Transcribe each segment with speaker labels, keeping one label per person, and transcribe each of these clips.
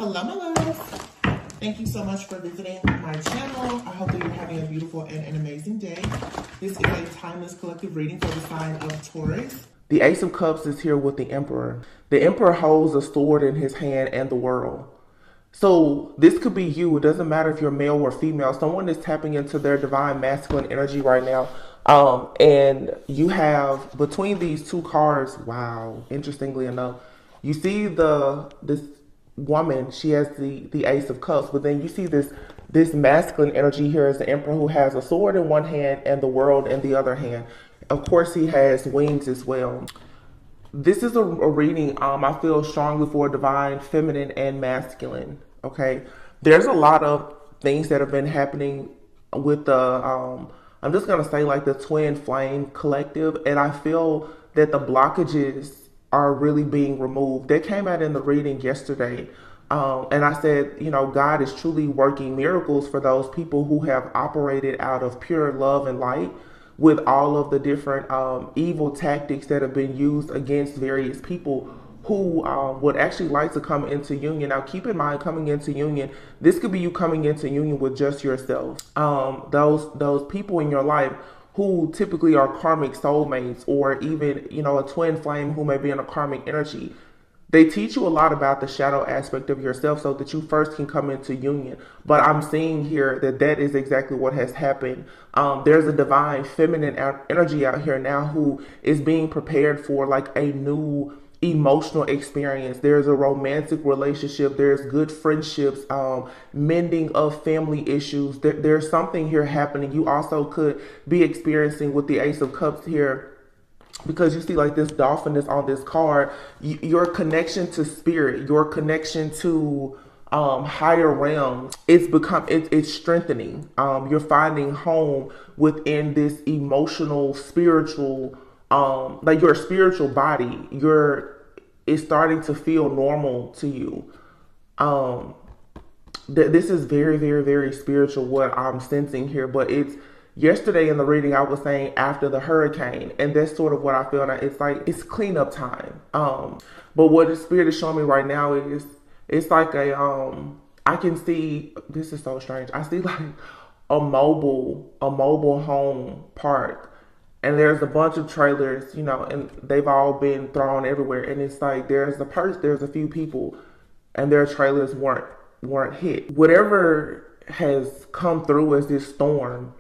Speaker 1: Hello, my loves. Thank you so much for visiting my channel. I hope that you're having a beautiful and an amazing day. This is a timeless collective reading for the sign of Taurus. The Ace of Cups is here with the Emperor. The Emperor holds a sword in his hand and the world. So this could be you. It doesn't matter if you're male or female. Someone is tapping into their divine masculine energy right now. And you have between these two cards, wow, interestingly enough, you see this woman, she has the Ace of Cups, but then you see this masculine energy here as the Emperor, who has a sword in one hand and the world in the other hand. Of course, he has wings as well. This is a reading, I feel strongly for divine, feminine, and masculine, okay? There's a lot of things that have been happening with the, I'm just going to say like the twin flame collective, and I feel that the blockages are really being removed. They came out in the reading yesterday, and I said, you know, God is truly working miracles for those people who have operated out of pure love and light, with all of the different evil tactics that have been used against various people who would actually like to come into union. Now, keep in mind, coming into union, this could be you coming into union with just yourself. Those people in your life who typically are karmic soulmates, or even, you know, a twin flame who may be in a karmic energy. They teach you a lot about the shadow aspect of yourself so that you first can come into union. But I'm seeing here that is exactly what has happened. There's a divine feminine energy out here now who is being prepared for like a new emotional experience. There's a romantic relationship. There's good friendships, mending of family issues. There's something here happening. You also could be experiencing with the Ace of Cups here, because you see like this dolphin is on this card. Your connection to spirit, your connection to higher realms, it's strengthening. You're finding home within this emotional, spiritual, like your spiritual body. It's starting to feel normal to you. This is very, very, very spiritual, what I'm sensing here. But it's yesterday in the reading, I was saying after the hurricane, and that's sort of what I feel now. It's like it's cleanup time. But what the spirit is showing me right now is it's like I can see, this is so strange, I see like a mobile home park. And there's a bunch of trailers, you know, and they've all been thrown everywhere. And it's like there's a few people, and their trailers weren't hit. Whatever has come through as this storm,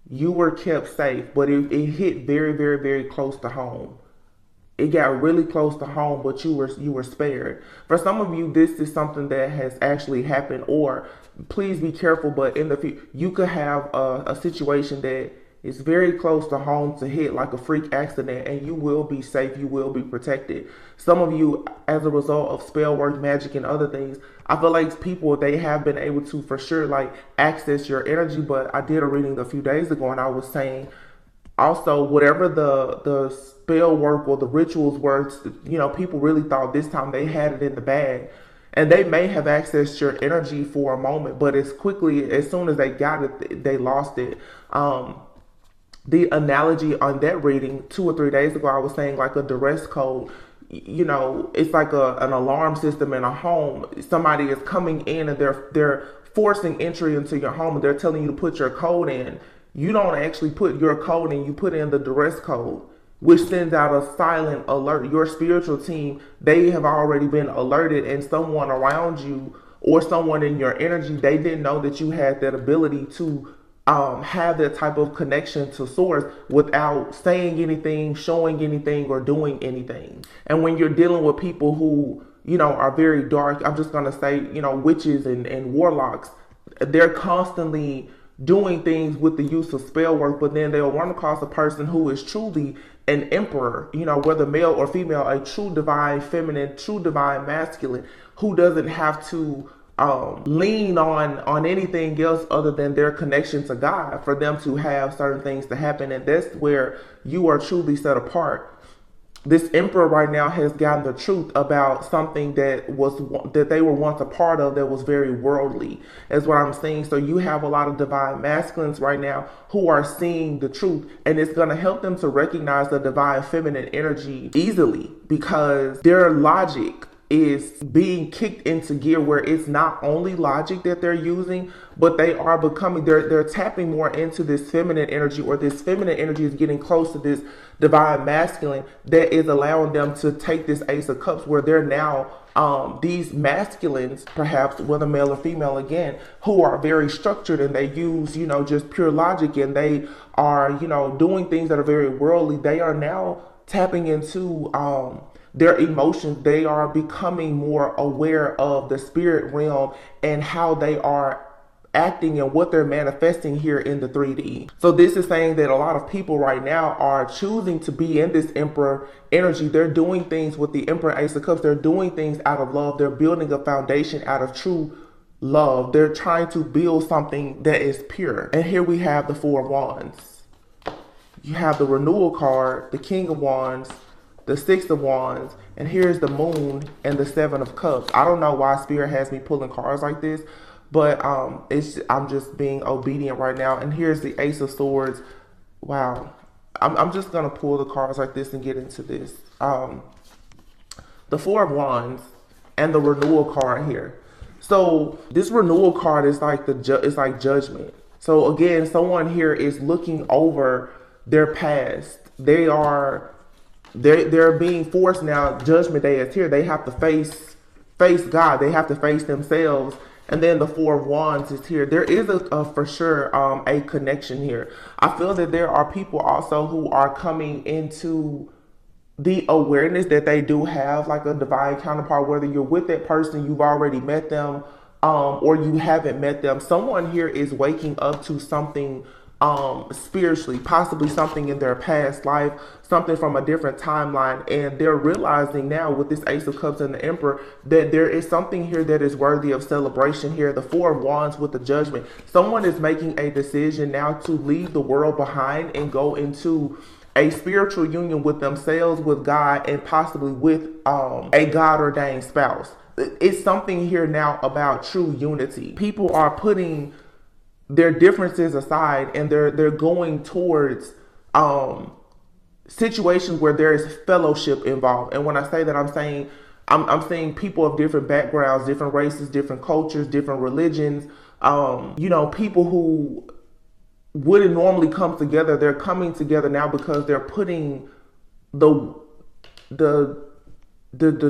Speaker 1: you were kept safe, but it hit very, very, very close to home. It got really close to home, but you were spared. For some of you, this is something that has actually happened, or please be careful, but in the future, you could have a situation that is very close to home to hit, like a freak accident, and you will be safe, you will be protected. Some of you, as a result of spell work, magic, and other things, I feel like people, they have been able to for sure like access your energy. But I did a reading a few days ago, and I was saying also, whatever the spell work or the rituals were, you know, people really thought this time they had it in the bag. And they may have accessed your energy for a moment, but as soon as they got it, they lost it. The analogy on that reading 2 or 3 days ago, I was saying like a duress code. You know, it's like an alarm system in a home. Somebody is coming in and they're forcing entry into your home, and they're telling you to put your code in. You don't actually put your code in, you put in the duress code, which sends out a silent alert. Your spiritual team, they have already been alerted, and someone around you or someone in your energy, they didn't know that you had that ability to have that type of connection to source without saying anything, showing anything, or doing anything. And when you're dealing with people who, you know, are very dark, I'm just going to say, you know, witches and warlocks, they're constantly doing things with the use of spell work, but then they'll run across a person who is truly an emperor, you know, whether male or female, a true divine feminine, true divine masculine, who doesn't have to lean on anything else other than their connection to God for them to have certain things to happen. And that's where you are truly set apart. This emperor right now has gotten the truth about something that they were once a part of that was very worldly, is what I'm saying. So you have a lot of divine masculines right now who are seeing the truth, and it's going to help them to recognize the divine feminine energy easily, because their logic is being kicked into gear where it's not only logic that they're using, but they are becoming, they're tapping more into this feminine energy, or this feminine energy is getting close to this divine masculine that is allowing them to take this Ace of Cups, where they're now these masculines, perhaps whether male or female again, who are very structured and they use, just pure logic, and they are, doing things that are very worldly. They are now tapping into their emotions. They are becoming more aware of the spirit realm and how they are acting and what they're manifesting here in the 3D. So this is saying that a lot of people right now are choosing to be in this Emperor energy. They're doing things with the Emperor Ace of Cups. They're doing things out of love. They're building a foundation out of true love. They're trying to build something that is pure. And here we have the Four of Wands. You have the Renewal card, the King of Wands, the Six of Wands, and here's the Moon and the Seven of Cups. I don't know why Spirit has me pulling cards like this, but I'm just being obedient right now. And here's the Ace of Swords. Wow. I'm just going to pull the cards like this and get into this. The Four of Wands and the Renewal card here. So this Renewal card is like it's like judgment. So again, someone here is looking over their past. They're being forced now. Judgment Day is here. They have to face God. They have to face themselves. And then the Four of Wands is here. There is for sure a connection here. I feel that there are people also who are coming into the awareness that they do have like a divine counterpart, whether you're with that person, you've already met them, or you haven't met them. Someone here is waking up to something spiritually, possibly something in their past life, something from a different timeline, and they're realizing now with this Ace of Cups and the Emperor that there is something here that is worthy of celebration here. The Four of Wands with the Judgment. Someone is making a decision now to leave the world behind and go into a spiritual union with themselves, with God, and possibly with a God-ordained spouse. It's something here now about true unity. People are putting their differences aside, and they're going towards situations where there is fellowship involved. And when I say that, I'm saying people of different backgrounds, different races, different cultures, different religions. People who wouldn't normally come together, they're coming together now because they're putting the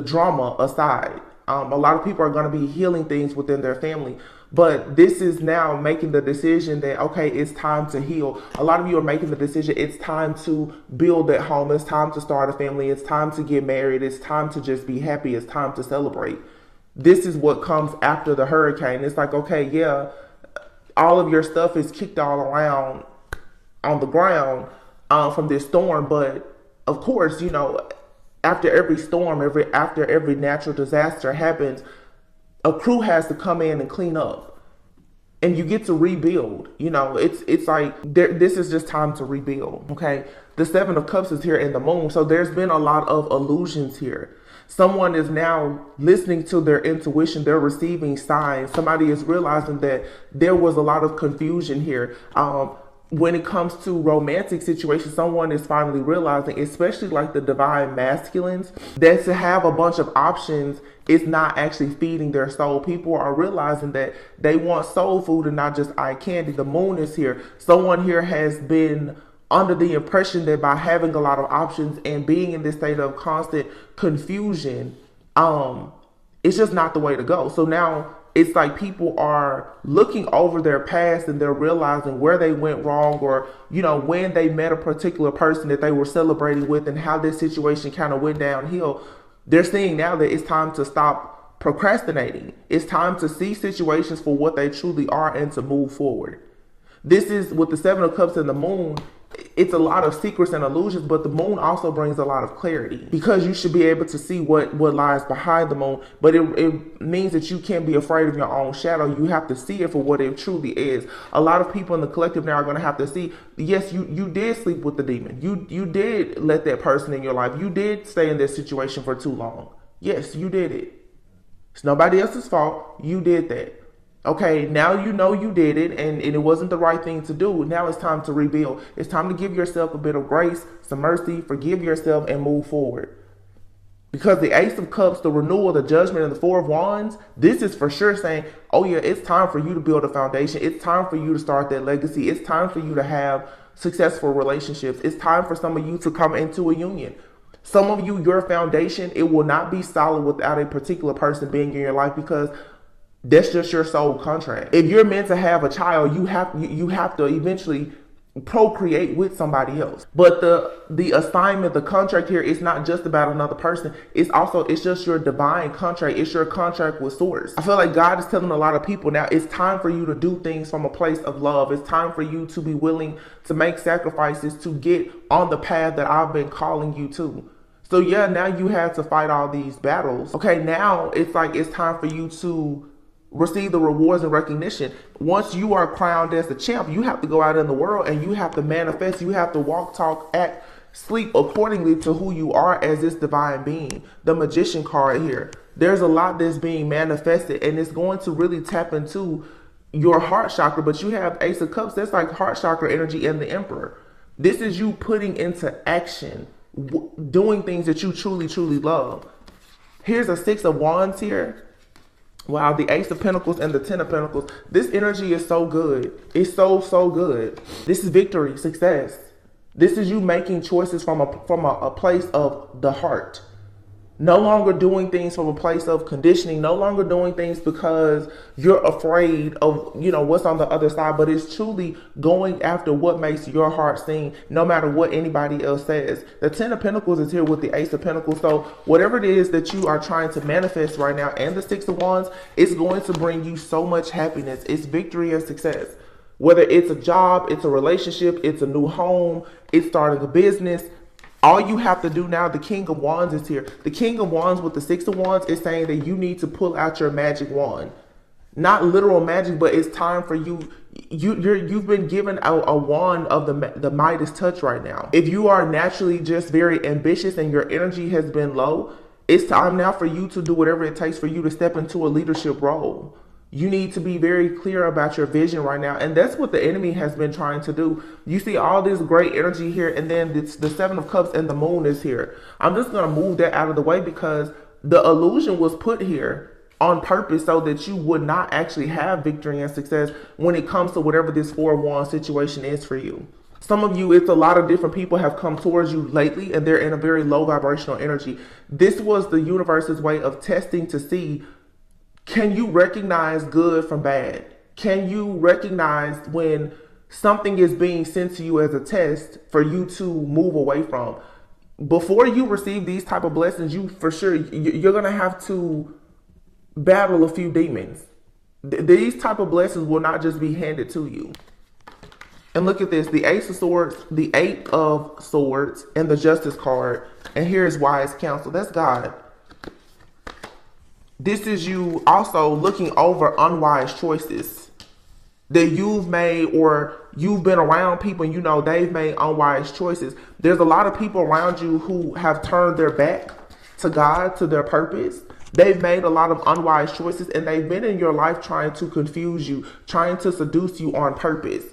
Speaker 1: drama aside. A lot of people are going to be healing things within their family. But this is now making the decision that, okay, it's time to heal. A lot of you are making the decision, it's time to build that home. It's time to start a family. It's time to get married. It's time to just be happy. It's time to celebrate. This is what comes after the hurricane. It's like, okay, yeah, all of your stuff is kicked all around on the ground from this storm. But of course, after every storm, after every natural disaster happens, a crew has to come in and clean up, and you get to rebuild. It's like this is just time to rebuild. Okay, the Seven of Cups is here in the Moon, so there's been a lot of illusions here. Someone is now listening to their intuition. They're receiving signs. Somebody is realizing that there was a lot of confusion here. When it comes to romantic situations, someone is finally realizing, especially like the divine masculines, that to have a bunch of options is not actually feeding their soul. People are realizing that they want soul food and not just eye candy. The Moon is here. Someone here has been under the impression that by having a lot of options and being in this state of constant confusion, it's just not the way to go. So now it's like people are looking over their past and they're realizing where they went wrong, or, when they met a particular person that they were celebrating with and how this situation kind of went downhill. They're seeing now that it's time to stop procrastinating. It's time to see situations for what they truly are and to move forward. This is with the Seven of Cups and the Moon. It's a lot of secrets and illusions, but the Moon also brings a lot of clarity, because you should be able to see what lies behind the Moon. But it means that you can't be afraid of your own shadow. You have to see it for what it truly is. A lot of people in the collective now are going to have to see, yes, you did sleep with the demon. You did let that person in your life. You did stay in this situation for too long. Yes, you did it. It's nobody else's fault. You did that. Okay, now you know you did it, and it wasn't the right thing to do. Now it's time to rebuild. It's time to give yourself a bit of grace, some mercy, forgive yourself, and move forward. Because the Ace of Cups, the renewal, the judgment, and the Four of Wands, this is for sure saying, oh yeah, it's time for you to build a foundation. It's time for you to start that legacy. It's time for you to have successful relationships. It's time for some of you to come into a union. Some of you, your foundation, it will not be solid without a particular person being in your life, because that's just your soul contract. If you're meant to have a child, you have to eventually procreate with somebody else. But the assignment, the contract here is not just about another person. It's just your divine contract. It's your contract with source. I feel like God is telling a lot of people now, it's time for you to do things from a place of love. It's time for you to be willing to make sacrifices to get on the path that I've been calling you to. So yeah, now you have to fight all these battles. Okay, now it's like it's time for you to receive the rewards and recognition. Once you are crowned as the champ, you have to go out in the world and you have to manifest. You have to walk, talk, act, sleep accordingly to who you are as this divine being. The Magician card here. There's a lot that's being manifested, and it's going to really tap into your heart chakra. But you have Ace of Cups. That's like heart chakra energy, and the Emperor. This is you putting into action, doing things that you truly, truly love. Here's a Six of Wands here. Wow, the Ace of Pentacles and the Ten of Pentacles. This energy is so good. It's so, so good. This is victory, success. This is you making choices from a place of the heart. No longer doing things from a place of conditioning. No longer doing things because you're afraid of, what's on the other side. But it's truly going after what makes your heart sing, no matter what anybody else says. The Ten of Pentacles is here with the Ace of Pentacles. So whatever it is that you are trying to manifest right now, and the Six of Wands, it's going to bring you so much happiness. It's victory and success. Whether it's a job, it's a relationship, it's a new home, it's starting a business. All you have to do now, the King of Wands is here. The King of Wands with the Six of Wands is saying that you need to pull out your magic wand. Not literal magic, but it's time for you. You've been given a wand of the Midas touch right now. If you are naturally just very ambitious and your energy has been low, it's time now for you to do whatever it takes for you to step into a leadership role. You need to be very clear about your vision right now. And that's what the enemy has been trying to do. You see all this great energy here, and then it's the Seven of Cups and the Moon is here. I'm just going to move that out of the way because the illusion was put here on purpose so that you would not actually have victory and success when it comes to whatever this Four of Wands situation is for you. Some of you, it's a lot of different people have come towards you lately, and they're in a very low vibrational energy. This was the universe's way of testing to see, can you recognize good from bad? Can you recognize when something is being sent to you as a test for you to move away from? Before you receive these type of blessings, you're going to have to battle a few demons. These type of blessings will not just be handed to you. And look at this, the Ace of Swords, the Eight of Swords, and the Justice card. And here's wise counsel. That's God. This is you also looking over unwise choices that you've made, or you've been around people and they've made unwise choices. There's a lot of people around you who have turned their back to God, to their purpose. They've made a lot of unwise choices, and they've been in your life trying to confuse you, trying to seduce you on purpose.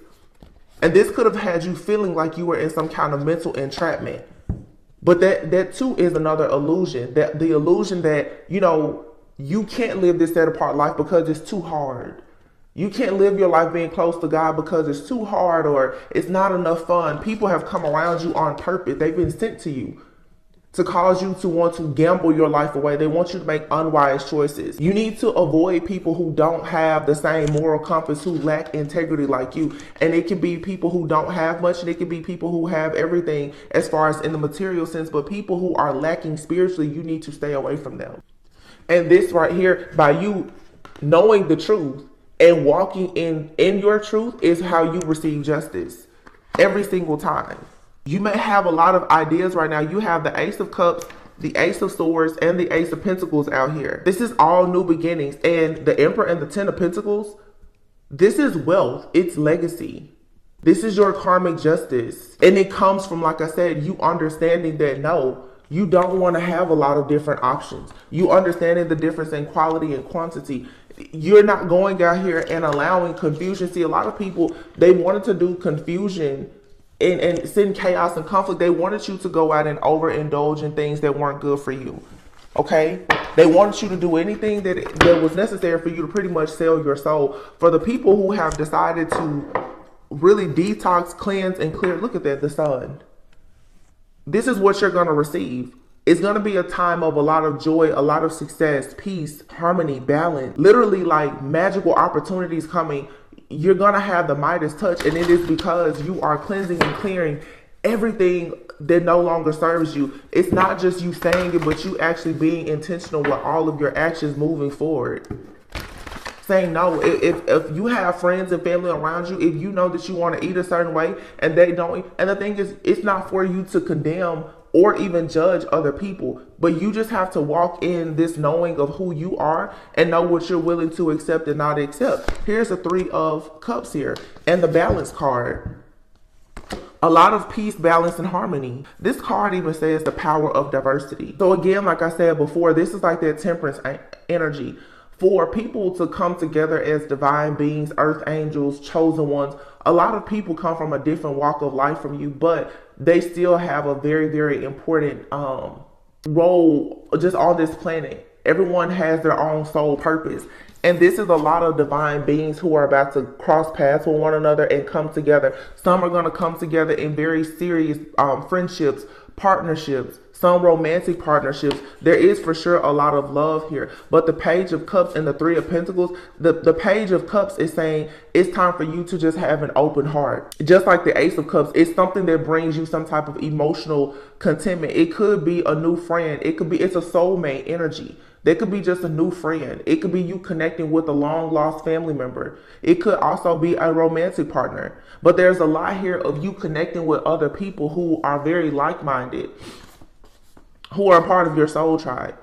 Speaker 1: And this could have had you feeling like you were in some kind of mental entrapment. But that too is another illusion. That the illusion that, you can't live this set apart life because it's too hard. You can't live your life being close to God because it's too hard or it's not enough fun. People have come around you on purpose. They've been sent to you to cause you to want to gamble your life away. They want you to make unwise choices. You need to avoid people who don't have the same moral compass, who lack integrity like you. And it can be people who don't have much, and it can be people who have everything as far as in the material sense. But people who are lacking spiritually, you need to stay away from them. And this right here, by you knowing the truth and walking in your truth, is how you receive justice every single time. You may have a lot of ideas right now. You have the Ace of Cups, the Ace of Swords, and the Ace of Pentacles out here. This is all new beginnings. And the Emperor and the Ten of Pentacles, this is wealth. It's legacy. This is your karmic justice. And it comes from, like I said, you understanding that no, you don't want to have a lot of different options. You understanding the difference in quality and quantity. You're not going out here and allowing confusion. See, a lot of people, they wanted to do confusion and send chaos and conflict. They wanted you to go out and overindulge in things that weren't good for you. Okay, they wanted you to do anything that was necessary for you to pretty much sell your soul. For the people who have decided to really detox, cleanse, and clear, look at that, the sun. This is what you're going to receive. It's going to be a time of a lot of joy, a lot of success, peace, harmony, balance, literally like magical opportunities coming. You're going to have the Midas touch, and it is because you are cleansing and clearing everything that no longer serves you. It's not just you saying it, but you actually being intentional with all of your actions moving forward. Saying no. If you have friends and family around you, if you know that you want to eat a certain way and they don't, and the thing is, it's not for you to condemn or even judge other people, but you just have to walk in this knowing of who you are and know what you're willing to accept and not accept. Here's the 3 of Cups here and the Balance card. A lot of peace, balance, and harmony. This card even says the power of diversity. So again, like I said before, this is like that temperance energy. For people to come together as divine beings, earth angels, chosen ones. A lot of people come from a different walk of life from you, but they still have a very, very important role just on this planet. Everyone has their own soul purpose. And this is a lot of divine beings who are about to cross paths with one another and come together. Some are going to come together in very serious friendships, partnerships, some romantic partnerships. There is for sure a lot of love here. But the Page of Cups and the 3 of Pentacles, the Page of Cups is saying it's time for you to just have an open heart. Just like the Ace of Cups, it's something that brings you some type of emotional contentment. It could be a new friend. It's a soulmate energy. They could be just a new friend. It could be you connecting with a long lost family member. It could also be a romantic partner. But there's a lot here of you connecting with other people who are very like-minded, who are a part of your soul tribe.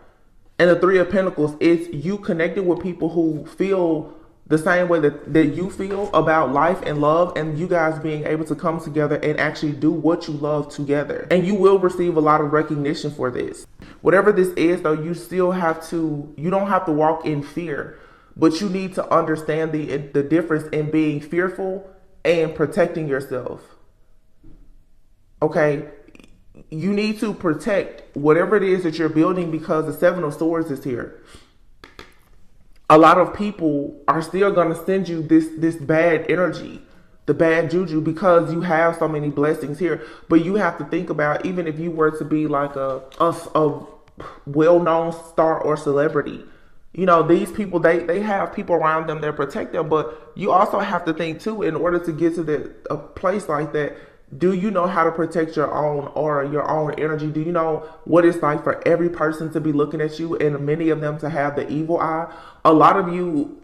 Speaker 1: And the 3 of Pentacles is you connecting with people who feel the same way that you feel about life and love, and you guys being able to come together and actually do what you love together. And you will receive a lot of recognition for this. Whatever this is, though, you don't have to walk in fear, but you need to understand the difference in being fearful and protecting yourself. Okay? You need to protect whatever it is that you're building, because the 7 of Swords is here. A lot of people are still going to send you this bad energy, the bad juju, because you have so many blessings here. But you have to think about, even if you were to be like a well-known star or celebrity, you know, these people, they have people around them that protect them. But you also have to think too, in order to get to a place like that, do you know how to protect your own aura, your own energy? Do you know what it's like for every person to be looking at you, and many of them to have the evil eye? A lot of you,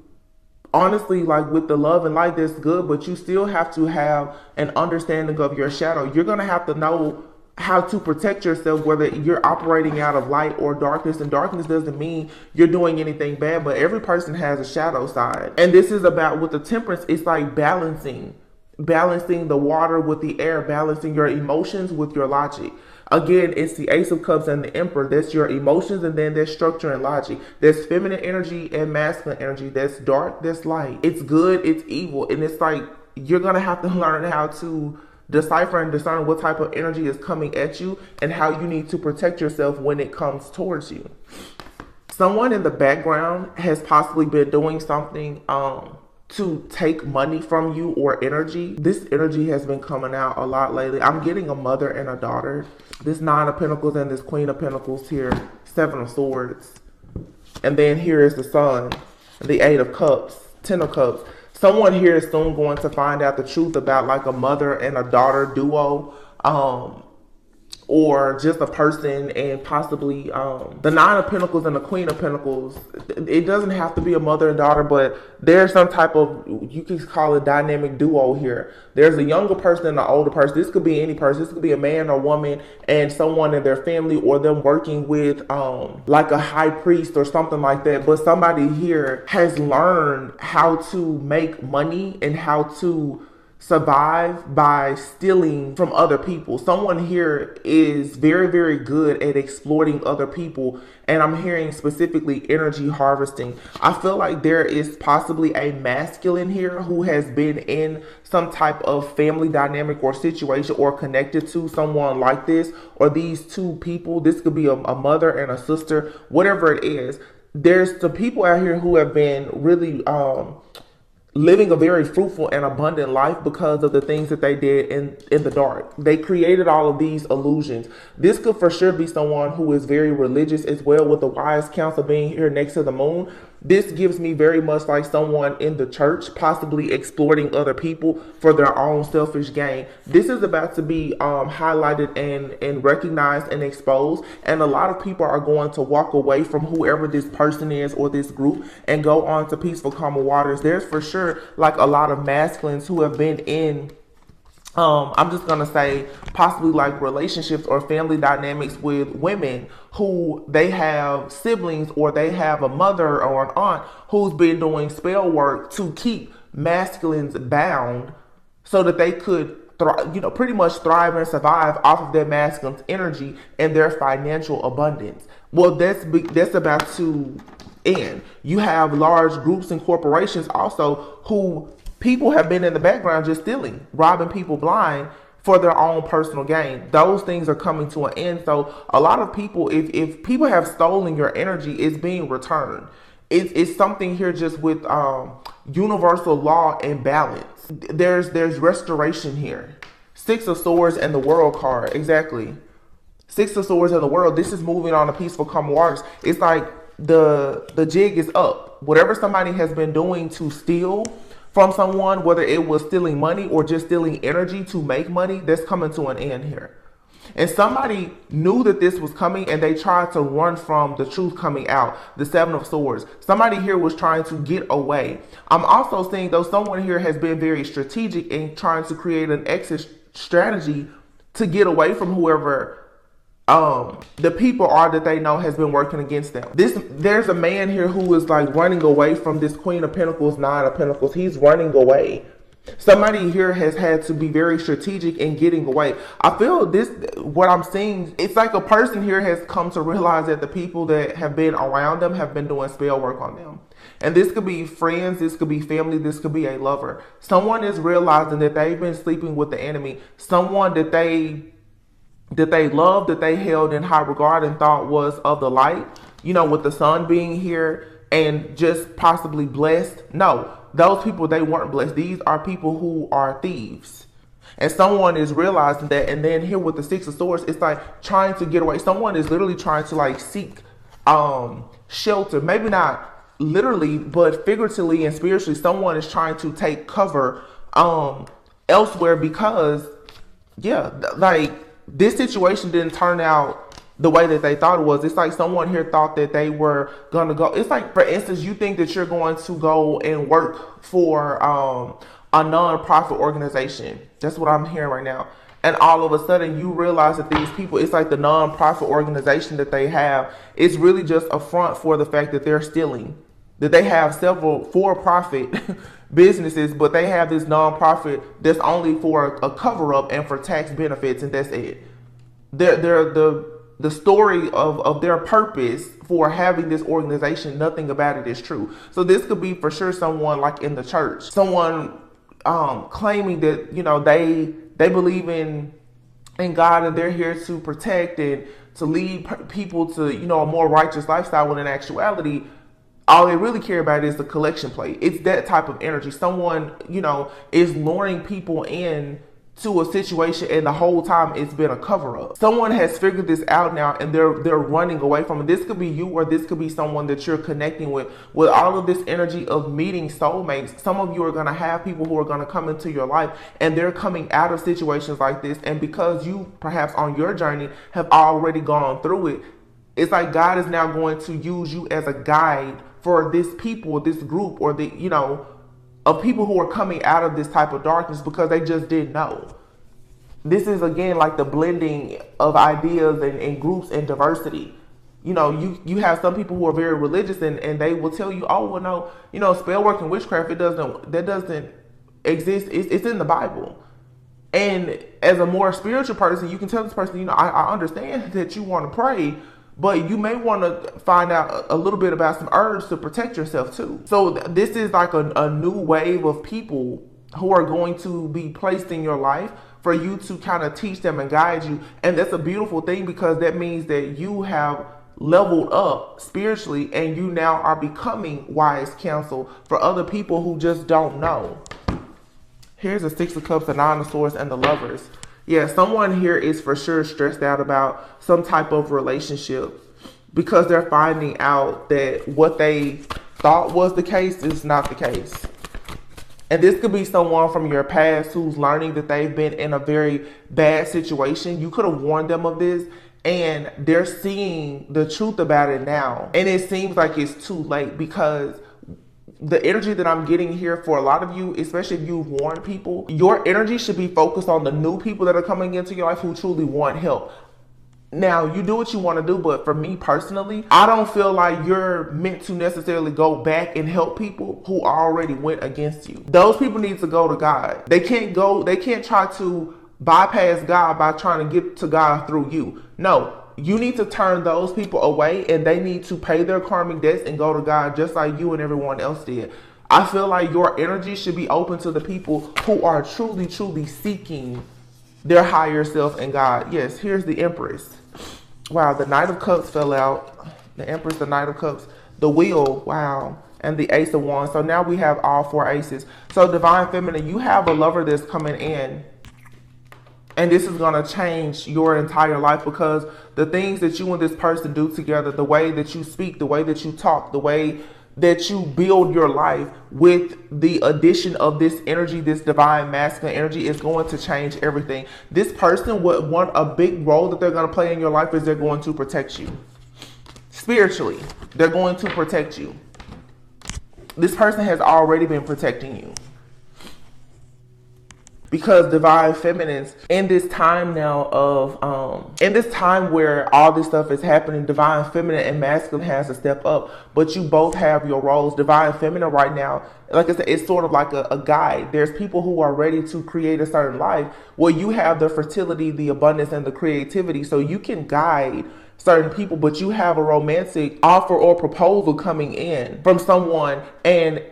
Speaker 1: honestly, like with the love and light, that's good, but you still have to have an understanding of your shadow. You're going to have to know how to protect yourself, whether you're operating out of light or darkness. And darkness doesn't mean you're doing anything bad, but every person has a shadow side. And this is about, with the Temperance, it's like balancing the water with the air, balancing your emotions with your logic. Again, it's the Ace of Cups and the Emperor. That's your emotions, and then there's structure and logic. There's feminine energy and masculine energy. That's dark, that's light. It's good, it's evil. And it's like, you're going to have to learn how to decipher and discern what type of energy is coming at you and how you need to protect yourself when it comes towards you. Someone in the background has possibly been doing something to take money from you or energy. This energy has been coming out a lot lately. I'm getting a mother and a daughter. This 9 of Pentacles and this Queen of Pentacles here, 7 of Swords. And then here is the Sun, the 8 of Cups, 10 of Cups. Someone here is soon going to find out the truth about like a mother and a daughter duo, or just a person and possibly the 9 of Pentacles and the Queen of Pentacles. It doesn't have to be a mother and daughter, but there's some type of, you can call it dynamic duo here. There's a younger person and an older person. This could be any person. This could be a man or woman and someone in their family, or them working with like a high priest or something like that. But somebody here has learned how to make money and how to survive by stealing from other people. Someone here is very, very good at exploiting other people. And I'm hearing specifically energy harvesting. I feel like there is possibly a masculine here who has been in some type of family dynamic or situation or connected to someone like this, or these two people. This could be a mother and a sister, whatever it is. There's the people out here who have been really living a very fruitful and abundant life because of the things that they did in the dark. They created all of these illusions. This could for sure be someone who is very religious as well, with the wise counsel being here next to the moon. This gives me very much like someone in the church possibly exploiting other people for their own selfish gain. This is about to be highlighted and recognized and exposed, and a lot of people are going to walk away from whoever this person is or this group and go on to peaceful, calmer waters. There's for sure like a lot of masculines who have been in I'm just going to say possibly like relationships or family dynamics with women who they have siblings, or they have a mother or an aunt who's been doing spell work to keep masculines bound so that they could pretty much thrive and survive off of their masculine's energy and their financial abundance. Well, that's about to end. You have large groups and corporations also who people have been in the background just stealing, robbing people blind for their own personal gain. Those things are coming to an end. So a lot of people, if people have stolen your energy, it's being returned. It's something here just with universal law and balance. There's restoration here. Six of Swords and the World card. Exactly. Six of Swords and the World. This is moving on to peaceful, calm waters. It's like the jig is up. Whatever somebody has been doing to steal from someone, whether it was stealing money or just stealing energy to make money, that's coming to an end here. And somebody knew that this was coming and they tried to run from the truth coming out. The Seven of Swords. Somebody here was trying to get away. I'm also seeing though someone here has been very strategic in trying to create an exit strategy to get away from whoever the people are that they know has been working against them. There's a man here who is like running away from this Queen of Pentacles, Nine of Pentacles. He's running away. Somebody here has had to be very strategic in getting away. I feel what I'm seeing, it's like a person here has come to realize that the people that have been around them have been doing spell work on them. And this could be friends, this could be family, this could be a lover. Someone is realizing that they've been sleeping with the enemy. Someone that they loved, that they held in high regard and thought was of the light, with the sun being here and just possibly blessed. No, those people, they weren't blessed. These are people who are thieves. And someone is realizing that. And then here with the Six of Swords, it's like trying to get away. Someone is literally trying to like seek shelter. Maybe not literally, but figuratively and spiritually. Someone is trying to take cover elsewhere because, like, this situation didn't turn out the way that they thought it was. It's like someone here thought that they were going to go. It's like, for instance, you think that you're going to go and work for a non-profit organization. That's what I'm hearing right now. And all of a sudden you realize that these people, it's like the non-profit organization that they have, it's really just a front for the fact that they're stealing. That they have several for-profit businesses, but they have this non-profit that's only for a cover-up and for tax benefits, and that's it. The story of their purpose for having this organization, nothing about it is true. So this could be for sure someone like in the church, someone claiming that they believe in God and they're here to protect and to lead people to a more righteous lifestyle, when in actuality all they really care about is the collection plate. It's that type of energy. Someone, is luring people in to a situation, and the whole time it's been a cover-up. Someone has figured this out now, and they're running away from it. This could be you, or this could be someone that you're connecting with all of this energy of meeting soulmates. Some of you are going to have people who are going to come into your life, and they're coming out of situations like this. And because you perhaps on your journey have already gone through it, it's like God is now going to use you as a guide for this people, this group, or of people who are coming out of this type of darkness because they just didn't know. This is again like the blending of ideas and groups and diversity. You have some people who are very religious and they will tell you, oh well, no, spell work and witchcraft, that doesn't exists. It's in the Bible. And as a more spiritual person, you can tell this person, you know, I understand that you want to pray, but you may want to find out a little bit about some herbs to protect yourself too. So this is like a new wave of people who are going to be placed in your life for you to kind of teach them and guide you. And that's a beautiful thing, because that means that you have leveled up spiritually and you now are becoming wise counsel for other people who just don't know. Here's the Six of Cups, the Nine of Swords, and the Lovers. Yeah, someone here is for sure stressed out about some type of relationship because they're finding out that what they thought was the case is not the case. And this could be someone from your past who's learning that they've been in a very bad situation. You could have warned them of this, and they're seeing the truth about it now. And it seems like it's too late, because the energy that I'm getting here for a lot of you, especially if you've warned people, your energy should be focused on the new people that are coming into your life who truly want help. Now, you do what you want to do, but for me personally, I don't feel like you're meant to necessarily go back and help people who already went against you. Those people need to go to God. They can't try to bypass God by trying to get to God through you. No. You need to turn those people away, and they need to pay their karmic debts and go to God just like you and everyone else did. I feel like your energy should be open to the people who are truly, truly seeking their higher self and God. Yes, here's the Empress. Wow, the Knight of Cups fell out. The Empress, the Knight of Cups, the Wheel, wow, and the Ace of Wands. So now we have all four aces. So Divine Feminine, you have a lover that's coming in. And this is going to change your entire life, because the things that you and this person do together, the way that you speak, the way that you talk, the way that you build your life with the addition of this energy, this divine masculine energy, is going to change everything. This person, a big role that they're going to play in your life is they're going to protect you. Spiritually, they're going to protect you. This person has already been protecting you. Because Divine Feminines, in this time now of, in this time where all this stuff is happening, Divine Feminine and Masculine has to step up. But you both have your roles. Divine Feminine right now, like I said, it's sort of like a guide. There's people who are ready to create a certain life where you have the fertility, the abundance, and the creativity. So you can guide certain people, but you have a romantic offer or proposal coming in from someone, and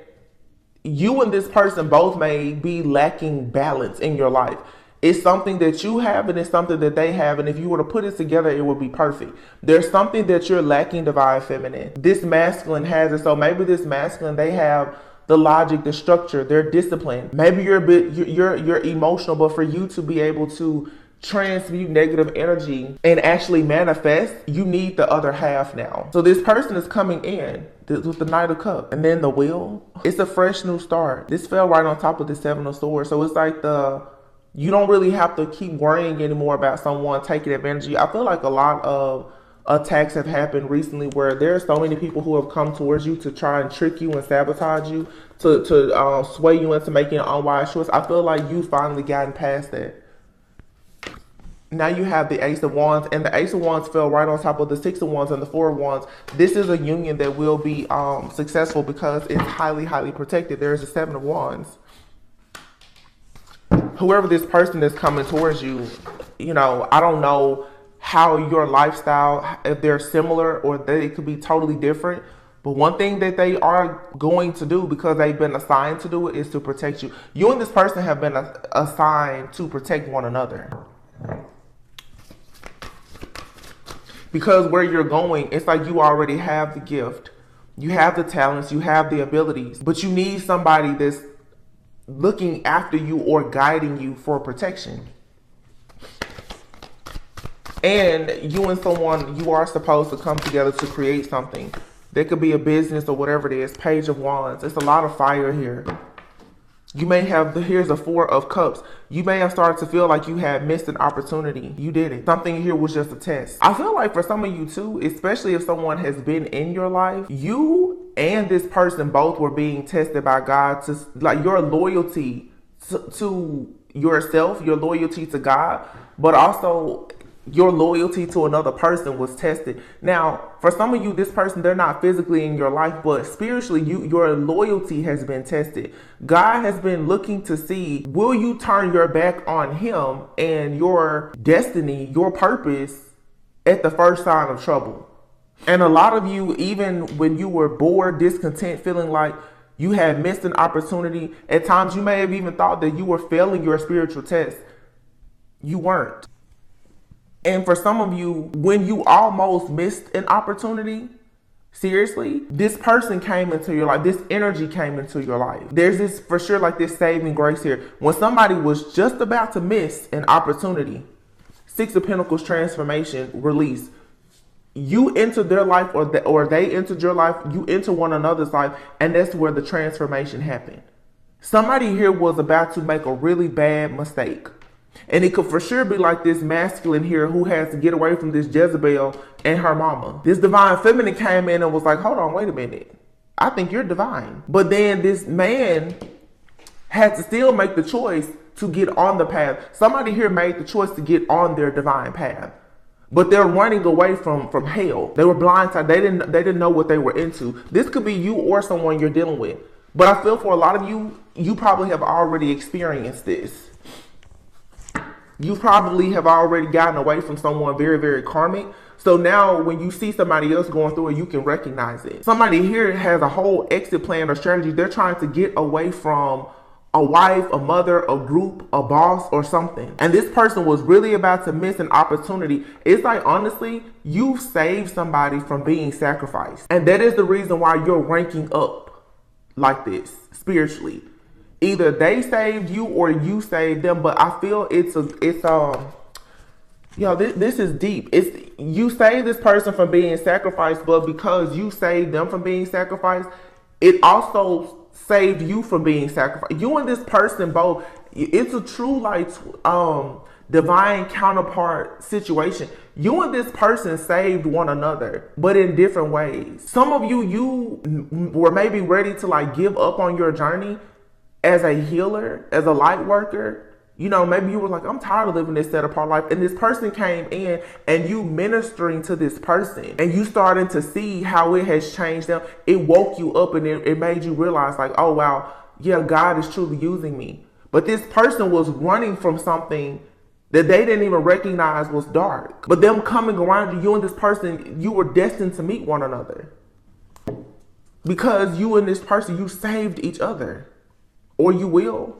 Speaker 1: you and this person both may be lacking balance in your life. It's something that you have and it's something that they have. And if you were to put it together, it would be perfect. There's something that you're lacking, Divine Feminine. This Masculine has it. So maybe this Masculine, they have the logic, the structure, they're disciplined. Maybe you're emotional, but for you to be able to transmute negative energy and actually manifest, you need the other half now. So this person is coming in with the Knight of Cups, and then the Wheel. It's a fresh new start. This fell right on top of the Seven of Swords. So it's like you don't really have to keep worrying anymore about someone taking advantage of you. I feel like a lot of attacks have happened recently where there are so many people who have come towards you to try and trick you and sabotage you, to sway you into making an unwise choice. I feel like you finally gotten past that. Now you have the Ace of Wands, and the Ace of Wands fell right on top of the Six of Wands and the Four of Wands. This is a union that will be successful because it's highly, highly protected. There is the Seven of Wands. Whoever this person is coming towards you, you know, I don't know how your lifestyle, if they're similar or they could be totally different. But one thing that they are going to do, because they've been assigned to do it, is to protect you. You and this person have been assigned to protect one another. Because where you're going, it's like you already have the gift. You have the talents, you have the abilities, but you need somebody that's looking after you or guiding you for protection. And you and someone, you are supposed to come together to create something. There could be a business or whatever it is. Page of Wands. It's a lot of fire here. You may have, here's a Four of Cups. You may have started to feel like you had missed an opportunity. You didn't. Something here was just a test. I feel like for some of you too, especially if someone has been in your life, you and this person both were being tested by God to, like, your loyalty to yourself, your loyalty to God, but also your loyalty to another person was tested. Now, for some of you, this person, they're not physically in your life, but spiritually, your loyalty has been tested. God has been looking to see, will you turn your back on him and your destiny, your purpose at the first sign of trouble? And a lot of you, even when you were bored, discontent, feeling like you had missed an opportunity, at times you may have even thought that you were failing your spiritual test. You weren't. And for some of you, when you almost missed an opportunity, seriously, this person came into your life. This energy came into your life. There's this, for sure, like this saving grace here. When somebody was just about to miss an opportunity, Six of Pentacles transformation, release. You entered their life, or they entered your life. You enter one another's life, and that's where the transformation happened. Somebody here was about to make a really bad mistake. And it could for sure be like this masculine here who has to get away from this Jezebel and her mama. This divine feminine came in and was like, hold on, wait a minute. I think you're divine. But then this man had to still make the choice to get on the path. Somebody here made the choice to get on their divine path. But they're running away from hell. They were blindsided. They didn't know what they were into. This could be you or someone you're dealing with. But I feel for a lot of you, you probably have already experienced this. You probably have already gotten away from someone very, very karmic. So now when you see somebody else going through it, you can recognize it. Somebody here has a whole exit plan or strategy. They're trying to get away from a wife, a mother, a group, a boss, or something. And this person was really about to miss an opportunity. It's like, honestly, you've saved somebody from being sacrificed. And that is the reason why you're ranking up like this spiritually. Either they saved you or you saved them, but I feel this is deep. It's, you saved this person from being sacrificed, but because you saved them from being sacrificed, it also saved you from being sacrificed. You and this person both, it's a true like divine counterpart situation. You and this person saved one another, but in different ways. Some of you were maybe ready to like give up on your journey as a healer, as a light worker. You know, maybe you were like, I'm tired of living this set apart life. And this person came in and you ministering to this person and you starting to see how it has changed them. It woke you up and it made you realize like, oh, wow, yeah, God is truly using me. But this person was running from something that they didn't even recognize was dark. But them coming around you and this person, you were destined to meet one another. Because you and this person, you saved each other. Or you will.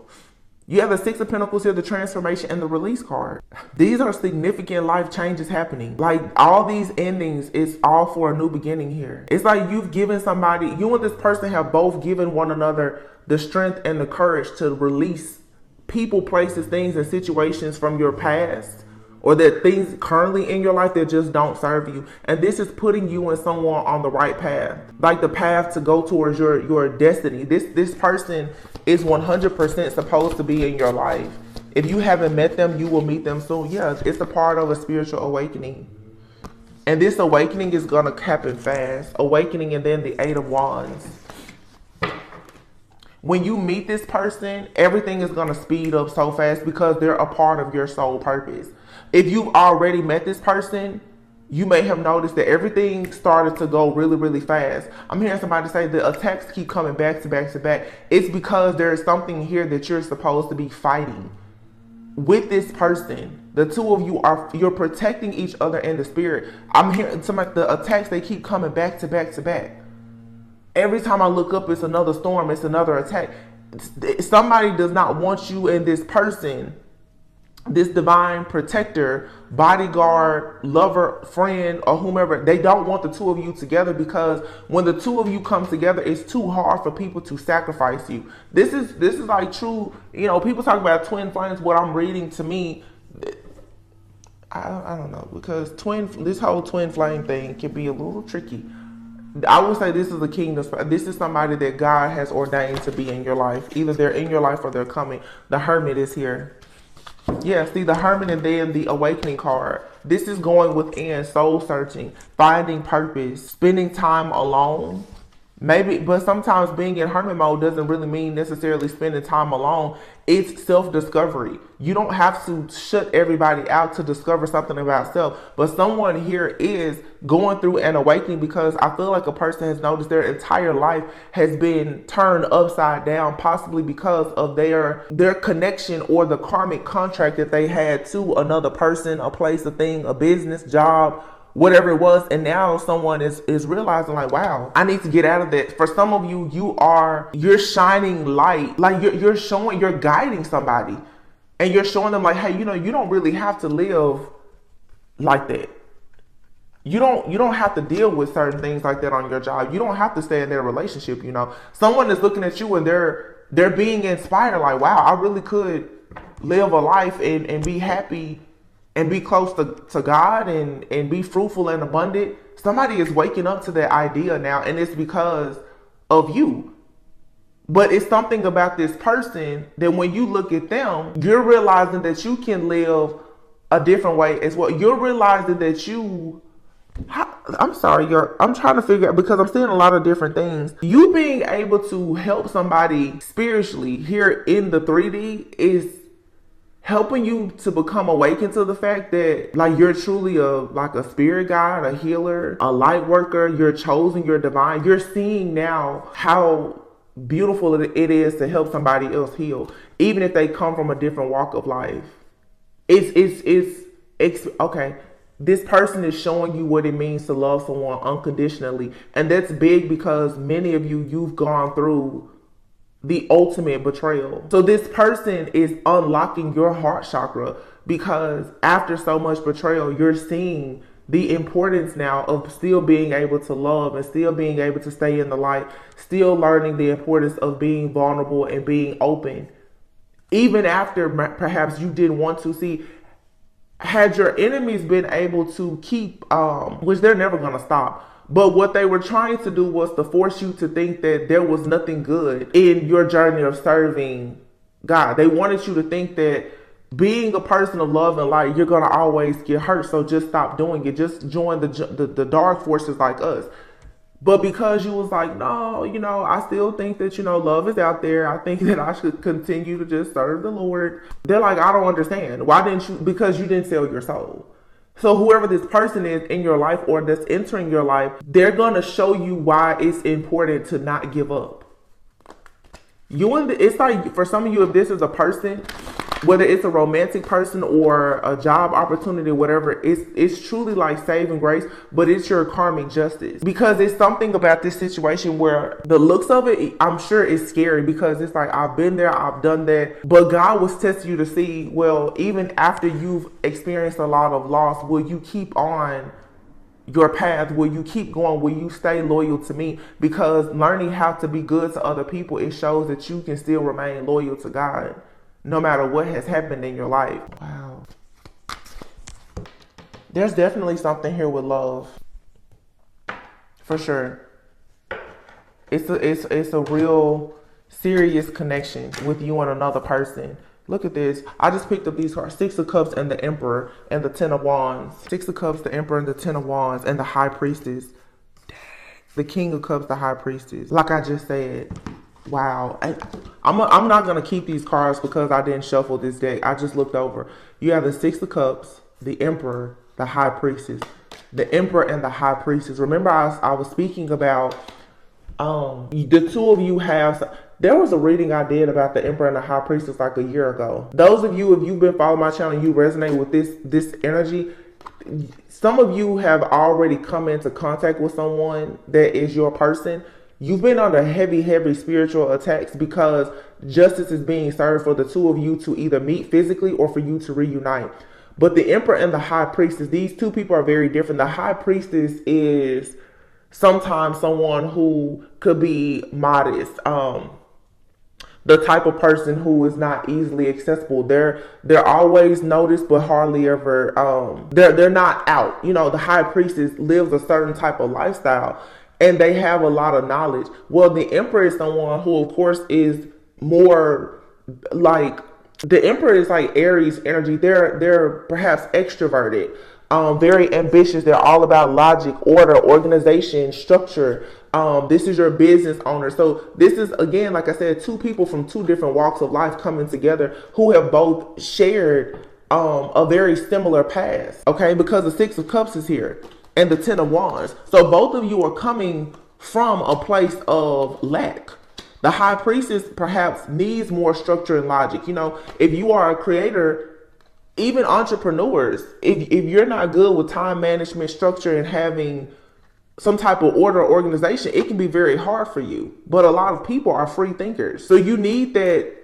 Speaker 1: You have the Six of Pentacles here, the transformation, and the release card. These are significant life changes happening. Like all these endings, it's all for a new beginning here. It's like you've given somebody, you and this person have both given one another the strength and the courage to release people, places, things, and situations from your past, or that things currently in your life that just don't serve you. And this is putting you and someone on the right path, like the path to go towards your destiny. This person is 100% supposed to be in your life. If you haven't met them, you will meet them soon. Yeah, it's a part of a spiritual awakening. And this awakening is going to happen fast. Awakening, and then the Eight of Wands. When you meet this person, everything is going to speed up so fast because they're a part of your soul purpose. If you've already met this person, you may have noticed that everything started to go really, really fast. I'm hearing somebody say the attacks keep coming back to back to back. It's because there is something here that you're supposed to be fighting with this person. The two of you you're protecting each other in the spirit. I'm hearing some of the attacks, they keep coming back to back to back. Every time I look up, it's another storm, it's another attack. Somebody does not want you and this person, this divine protector, bodyguard, lover, friend, or whomever. They don't want the two of you together because when the two of you come together, it's too hard for people to sacrifice you. This is like true, you know, people talk about twin flames. What I'm reading, to me, I don't know, because this whole twin flame thing can be a little tricky. I would say this is a kingdom. This is somebody that God has ordained to be in your life. Either they're in your life or they're coming. The Hermit is here. Yeah, see the Hermit and then the Awakening card. This is going within, soul searching, finding purpose, spending time alone. Maybe, but sometimes being in hermit mode doesn't really mean necessarily spending time alone. It's self-discovery. You don't have to shut everybody out to discover something about self. But someone here is going through an awakening, because I feel like a person has noticed their entire life has been turned upside down, possibly because of their connection or the karmic contract that they had to another person, a place, a thing, a business, job, whatever it was. And now someone is realizing, like, wow, I need to get out of that. For some of you, you're shining light. Like you're guiding somebody, and you're showing them, like, hey, you don't really have to live like that. You don't have to deal with certain things like that on your job. You don't have to stay in their relationship. Someone is looking at you and they're being inspired, like, wow, I really could live a life and be happy and be close to God and be fruitful and abundant. Somebody is waking up to that idea now, and it's because of you. But it's something about this person that when you look at them, you're realizing that you can live a different way as well. You're realizing that I'm trying to figure out, because I'm seeing a lot of different things. You being able to help somebody spiritually here in the 3D is helping you to become awakened to the fact that, like, you're truly a spirit guide, a healer, a light worker. You're chosen, you're divine. You're seeing now how beautiful it is to help somebody else heal, even if they come from a different walk of life. It's okay. This person is showing you what it means to love someone unconditionally. And that's big, because many of you've gone through the ultimate betrayal. So this person is unlocking your heart chakra, because after so much betrayal, you're seeing the importance now of still being able to love and still being able to stay in the light, still learning the importance of being vulnerable and being open, even after perhaps you didn't want to. See, had your enemies been able to keep, which they're never going to stop, but what they were trying to do was to force you to think that there was nothing good in your journey of serving God. They wanted you to think that being a person of love and light, you're going to always get hurt. So just stop doing it. Just join the dark forces like us. But because you was like, no, I still think that, love is out there. I think that I should continue to just serve the Lord. They're like, I don't understand. Why didn't you? Because you didn't sell your soul. So whoever this person is in your life or that's entering your life, they're going to show you why it's important to not give up. It's like, for some of you, if this is a person, whether it's a romantic person or a job opportunity, whatever, it's truly like saving grace, but it's your karmic justice. Because it's something about this situation where the looks of it, I'm sure is scary, because it's like, I've been there, I've done that. But God was testing you to see, well, even after you've experienced a lot of loss, will you keep on your path? Will you keep going? Will you stay loyal to me? Because learning how to be good to other people, it shows that you can still remain loyal to God, no matter what has happened in your life. Wow. There's definitely something here with love. For sure. It's a real serious connection with you and another person. Look at this. I just picked up these cards. 6 of Cups and the Emperor and the 10 of Wands. 6 of Cups, the Emperor and the 10 of Wands and the High Priestess. Dang. The King of Cups, the High Priestess. Like I just said. Wow. I'm not going to keep these cards because I didn't shuffle this deck. I just looked over. You have the 6 of Cups, the Emperor, the High Priestess. The Emperor and the High Priestess. Remember I was speaking about the two of you have... There was a reading I did about the Emperor and the High Priestess like a year ago. Those of you, if you've been following my channel, you resonate with this energy. Some of you have already come into contact with someone that is your person. You've been under heavy spiritual attacks because justice is being served for the two of you to either meet physically or for you to reunite. But the Emperor and the High Priestess, these two people are very different. The High Priestess is sometimes someone who could be modest, the type of person who is not easily accessible. They're always noticed, but hardly ever, they're not out. The High Priestess lives a certain type of lifestyle and they have a lot of knowledge. Well, the Emperor is someone who, of course, is more like, the Emperor is like Aries energy. They're perhaps extroverted, very ambitious. They're all about logic, order, organization, structure. This is your business owner. So this is, again, like I said, two people from two different walks of life coming together who have both shared a very similar past. Okay, because the Six of Cups is here and the Ten of Wands. So both of you are coming from a place of lack. The High Priestess perhaps needs more structure and logic. You know, if you are a creator, even entrepreneurs, if you're not good with time management, structure, and having some type of order or organization, it can be very hard for you. But a lot of people are free thinkers. So you need that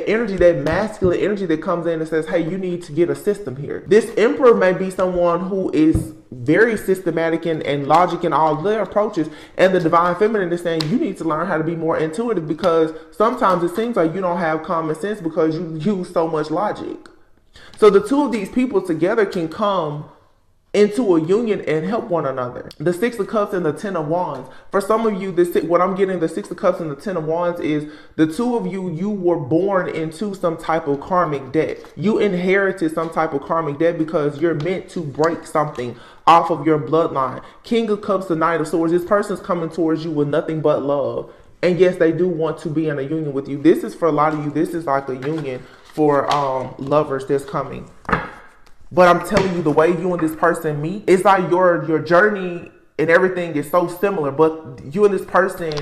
Speaker 1: energy, that masculine energy that comes in and says, hey, you need to get a system here. This Emperor may be someone who is very systematic and logic in all their approaches. And the Divine Feminine is saying you need to learn how to be more intuitive, because sometimes it seems like you don't have common sense because you use so much logic. So the two of these people together can come into a union and help one another. The Six of Cups and the Ten of Wands. For some of you, what I'm getting, the Six of Cups and the Ten of Wands, is the two of you were born into some type of karmic debt. You inherited some type of karmic debt because you're meant to break something off of your bloodline. King of Cups, the Knight of Swords. This person's coming towards you with nothing but love. And yes, they do want to be in a union with you. This is, for a lot of you, this is like a union for lovers that's coming. But I'm telling you, the way you and this person meet, it's like your journey and everything is so similar. But you and this person,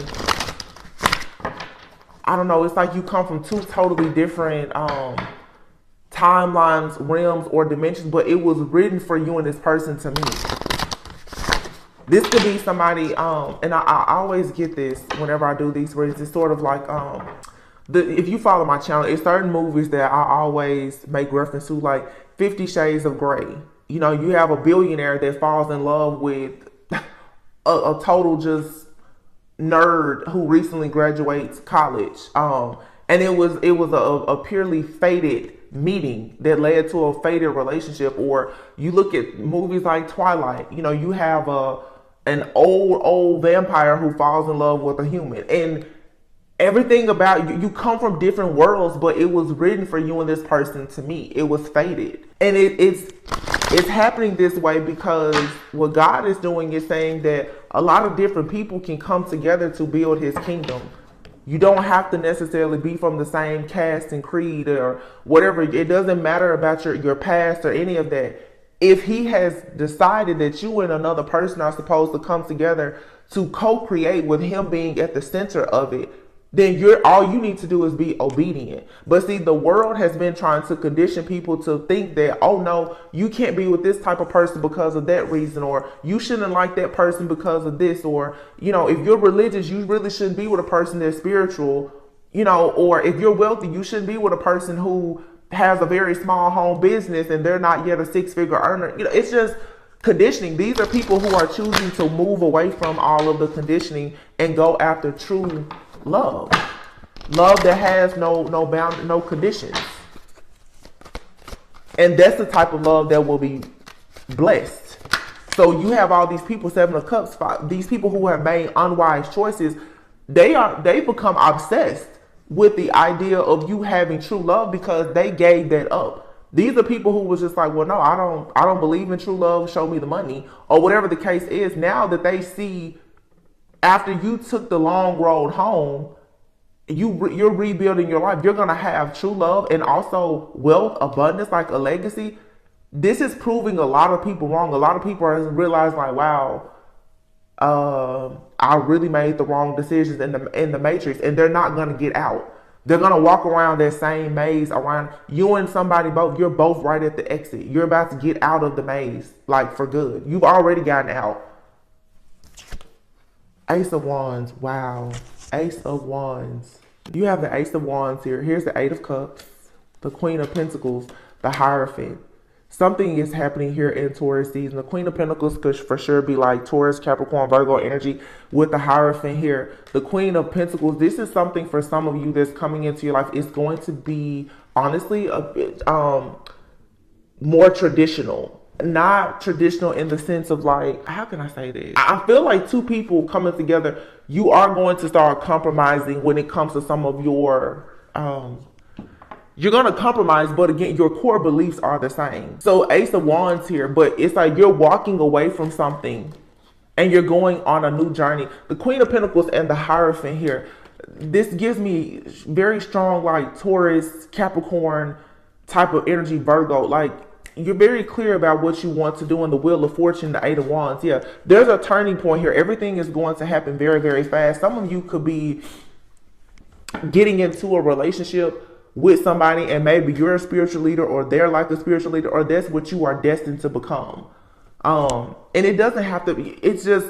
Speaker 1: I don't know, it's like you come from two totally different timelines, realms, or dimensions. But it was written for you and this person to meet. This could be somebody, and I always get this whenever I do these readings. It's sort of like, if you follow my channel, it's certain movies that I always make reference to, like 50 Shades of Grey. You know, you have a billionaire that falls in love with a total just nerd who recently graduates college. And it was a purely fated meeting that led to a fated relationship. Or you look at movies like Twilight, you know, you have an old vampire who falls in love with a human. And everything about you come from different worlds, but it was written for you and this person to meet. It was fated. And it's happening this way because what God is doing is saying that a lot of different people can come together to build his kingdom. You don't have to necessarily be from the same caste and creed or whatever. It doesn't matter about your past or any of that. If he has decided that you and another person are supposed to come together to co-create with him being at the center of it, then all you need to do is be obedient. But see, the world has been trying to condition people to think that, oh no, you can't be with this type of person because of that reason, or you shouldn't like that person because of this, or, you know, if you're religious, you really shouldn't be with a person that's spiritual, you know, or if you're wealthy, you shouldn't be with a person who has a very small home business and they're not yet a six-figure earner. You know, it's just conditioning. These are people who are choosing to move away from all of the conditioning and go after true love that has no conditions. And that's the type of love that will be blessed. So you have all these people, Seven of Cups, these people who have made unwise choices. They become obsessed with the idea of you having true love because they gave that up. These are people who was just like, well, no, I don't believe in true love. Show me the money, or whatever the case is. Now that they see, after you took the long road home, you're rebuilding your life. You're going to have true love and also wealth, abundance, like a legacy. This is proving a lot of people wrong. A lot of people are realizing, like, wow, I really made the wrong decisions in the matrix, and they're not going to get out. They're going to walk around that same maze around you and somebody both. You're both right at the exit. You're about to get out of the maze, like, for good. You've already gotten out. Ace of Wands. Wow. Ace of Wands. You have the Ace of Wands here. Here's the Eight of Cups, the Queen of Pentacles, the Hierophant. Something is happening here in Taurus season. The Queen of Pentacles could for sure be like Taurus, Capricorn, Virgo energy with the Hierophant here. The Queen of Pentacles, this is something for some of you that's coming into your life. It's going to be, honestly, a bit more traditional. Not traditional in the sense of, like, how can I say this? I feel like two people coming together, you are going to start compromising when it comes to some of your, you're going to compromise, but again, your core beliefs are the same. So Ace of Wands here, but it's like you're walking away from something and you're going on a new journey. The Queen of Pentacles and the Hierophant here, this gives me very strong like Taurus, Capricorn type of energy, Virgo. Like, you're very clear about what you want to do in the Wheel of Fortune, the Eight of Wands. Yeah, there's a turning point here. Everything is going to happen very, very fast. Some of you could be getting into a relationship with somebody, and maybe you're a spiritual leader, or they're like a spiritual leader, or that's what you are destined to become. And it doesn't have to be, it's just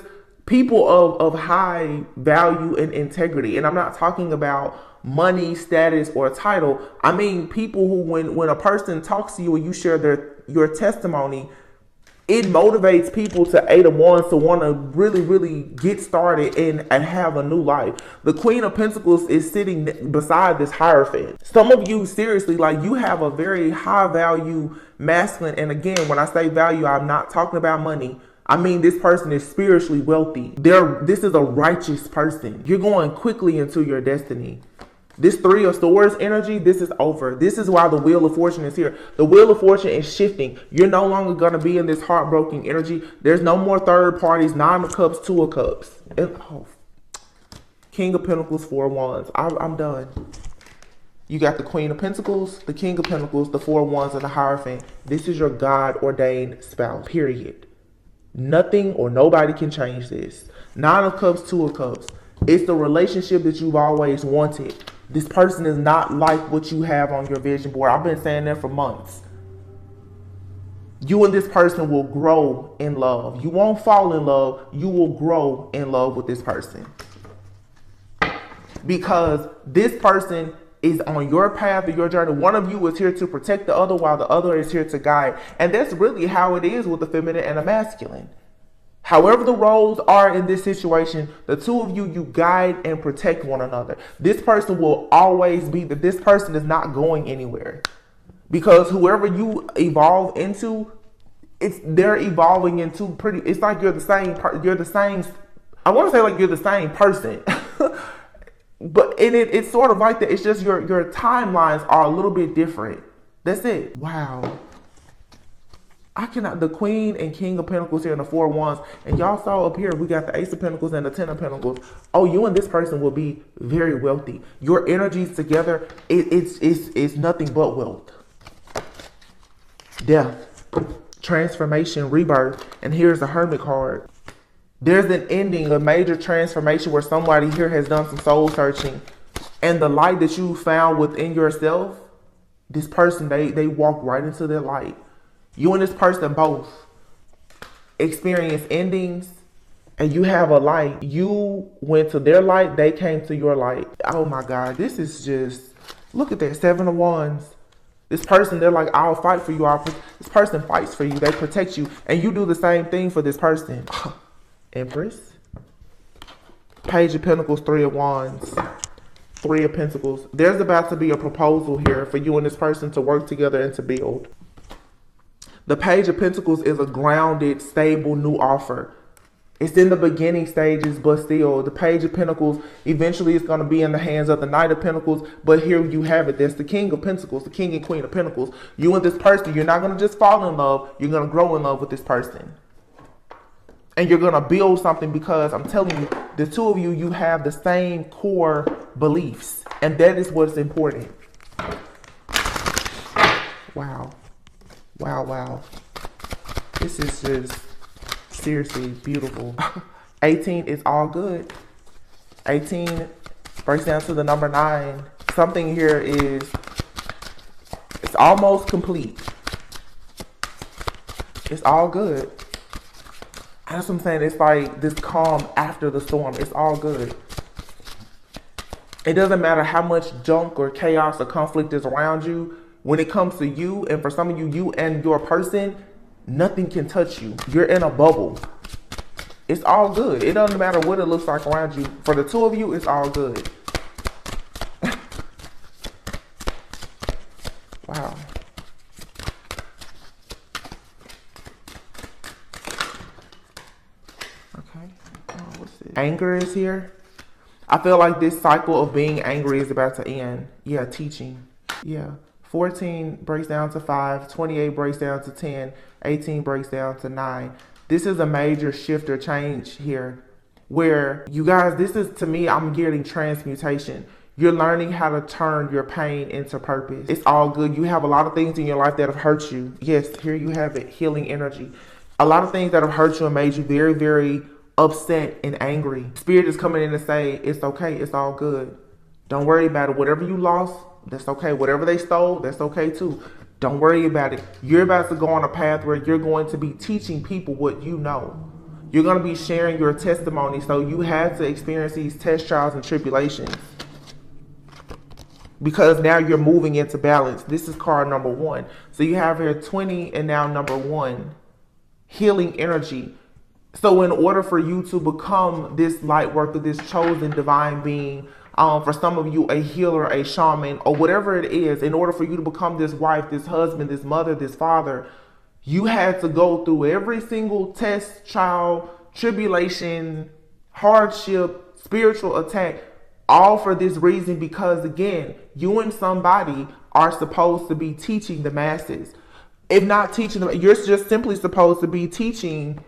Speaker 1: people of high value and integrity. And I'm not talking about money, status, or title. I mean people who, when a person talks to you and you share your testimony, it motivates people to Eight of Wands to want to really, really get started and have a new life. The Queen of Pentacles is sitting beside this Hierophant. Some of you, seriously, like, you have a very high value masculine. And again, when I say value, I'm not talking about money. I mean, this person is spiritually wealthy. This is a righteous person. You're going quickly into your destiny. This Three of Swords energy, this is over. This is why the Wheel of Fortune is here. The Wheel of Fortune is shifting. You're no longer going to be in this heartbroken energy. There's no more third parties. Nine of Cups, Two of Cups. King of Pentacles, Four of Wands. I'm done. You got the Queen of Pentacles, the King of Pentacles, the Four of Wands, and the Hierophant. This is your God-ordained spouse, period. Nothing or nobody can change this. Nine of Cups, Two of Cups. It's the relationship that you've always wanted. This person is not like what you have on your vision board. I've been saying that for months. You and this person will grow in love. You won't fall in love. You will grow in love with this person. Because this person is on your path or your journey. One of you is here to protect the other, while the other is here to guide. And that's really how it is with the feminine and the masculine. However the roles are in this situation, the two of you guide and protect one another. This person will always be that. This person is not going anywhere, because whoever you evolve into, they're evolving into it's like you're the same. I want to say like you're the same person, but it's sort of like that. It's just your timelines are a little bit different. That's it. Wow. I cannot. The Queen and King of Pentacles here and the Four of Wands, and y'all saw up here we got the Ace of Pentacles and the Ten of Pentacles. Oh, you and this person will be very wealthy. Your energies together, it's nothing but wealth. Death, transformation, rebirth, and here's the Hermit card. There's an ending, a major transformation where somebody here has done some soul searching, and the light that you found within yourself, this person they walk right into their light. You and this person both experience endings, and you have a light. You went to their light, they came to your light. Oh my God, this is just, look at that, Seven of Wands. This person, they're like, I'll fight for you. This person fights for you. They protect you, and you do the same thing for this person. Empress, Page of Pentacles, Three of Wands, Three of Pentacles. There's about to be a proposal here for you and this person to work together and to build. The Page of Pentacles is a grounded, stable, new offer. It's in the beginning stages, but still, the Page of Pentacles eventually is going to be in the hands of the Knight of Pentacles. But here you have it. There's the King of Pentacles, the King and Queen of Pentacles. You and this person, you're not going to just fall in love. You're going to grow in love with this person. And you're going to build something, because I'm telling you, the two of you have the same core beliefs. And that is what's important. Wow. Wow, wow. This is just seriously beautiful. 18 is all good. 18 breaks down to the number 9. Something here it's almost complete. It's all good. That's what I'm saying. It's like this calm after the storm. It's all good. It doesn't matter how much junk or chaos or conflict is around you. When it comes to you, and for some of you, you and your person, nothing can touch you. You're in a bubble. It's all good. It doesn't matter what it looks like around you. For the two of you, it's all good. Wow. Okay. Oh, what's this? Anger is here. I feel like this cycle of being angry is about to end. Yeah, teaching. Yeah. 14 breaks down to 5, 28 breaks down to 10, 18 breaks down to 9. This is a major shift or change here where you guys, this is, to me, I'm getting transmutation. You're learning how to turn your pain into purpose. It's all good. You have a lot of things in your life that have hurt you. Yes, here you have it, healing energy. A lot of things that have hurt you and made you very, very upset and angry. Spirit is coming in to say, it's okay, it's all good. Don't worry about it. Whatever you lost, that's okay. Whatever they stole, that's okay too. Don't worry about it. You're about to go on a path where you're going to be teaching people what you know. You're going to be sharing your testimony. So you had to experience these test, trials, and tribulations, because now you're moving into balance. This is card number 1. So you have here 20 and now number 1. Healing energy. So in order for you to become this light worker, this chosen divine being, for some of you, a healer, a shaman, or whatever it is, in order for you to become this wife, this husband, this mother, this father, you had to go through every single test, trial, tribulation, hardship, spiritual attack, all for this reason, because again, you and somebody are supposed to be teaching the masses. If not teaching them, you're just simply supposed to be teaching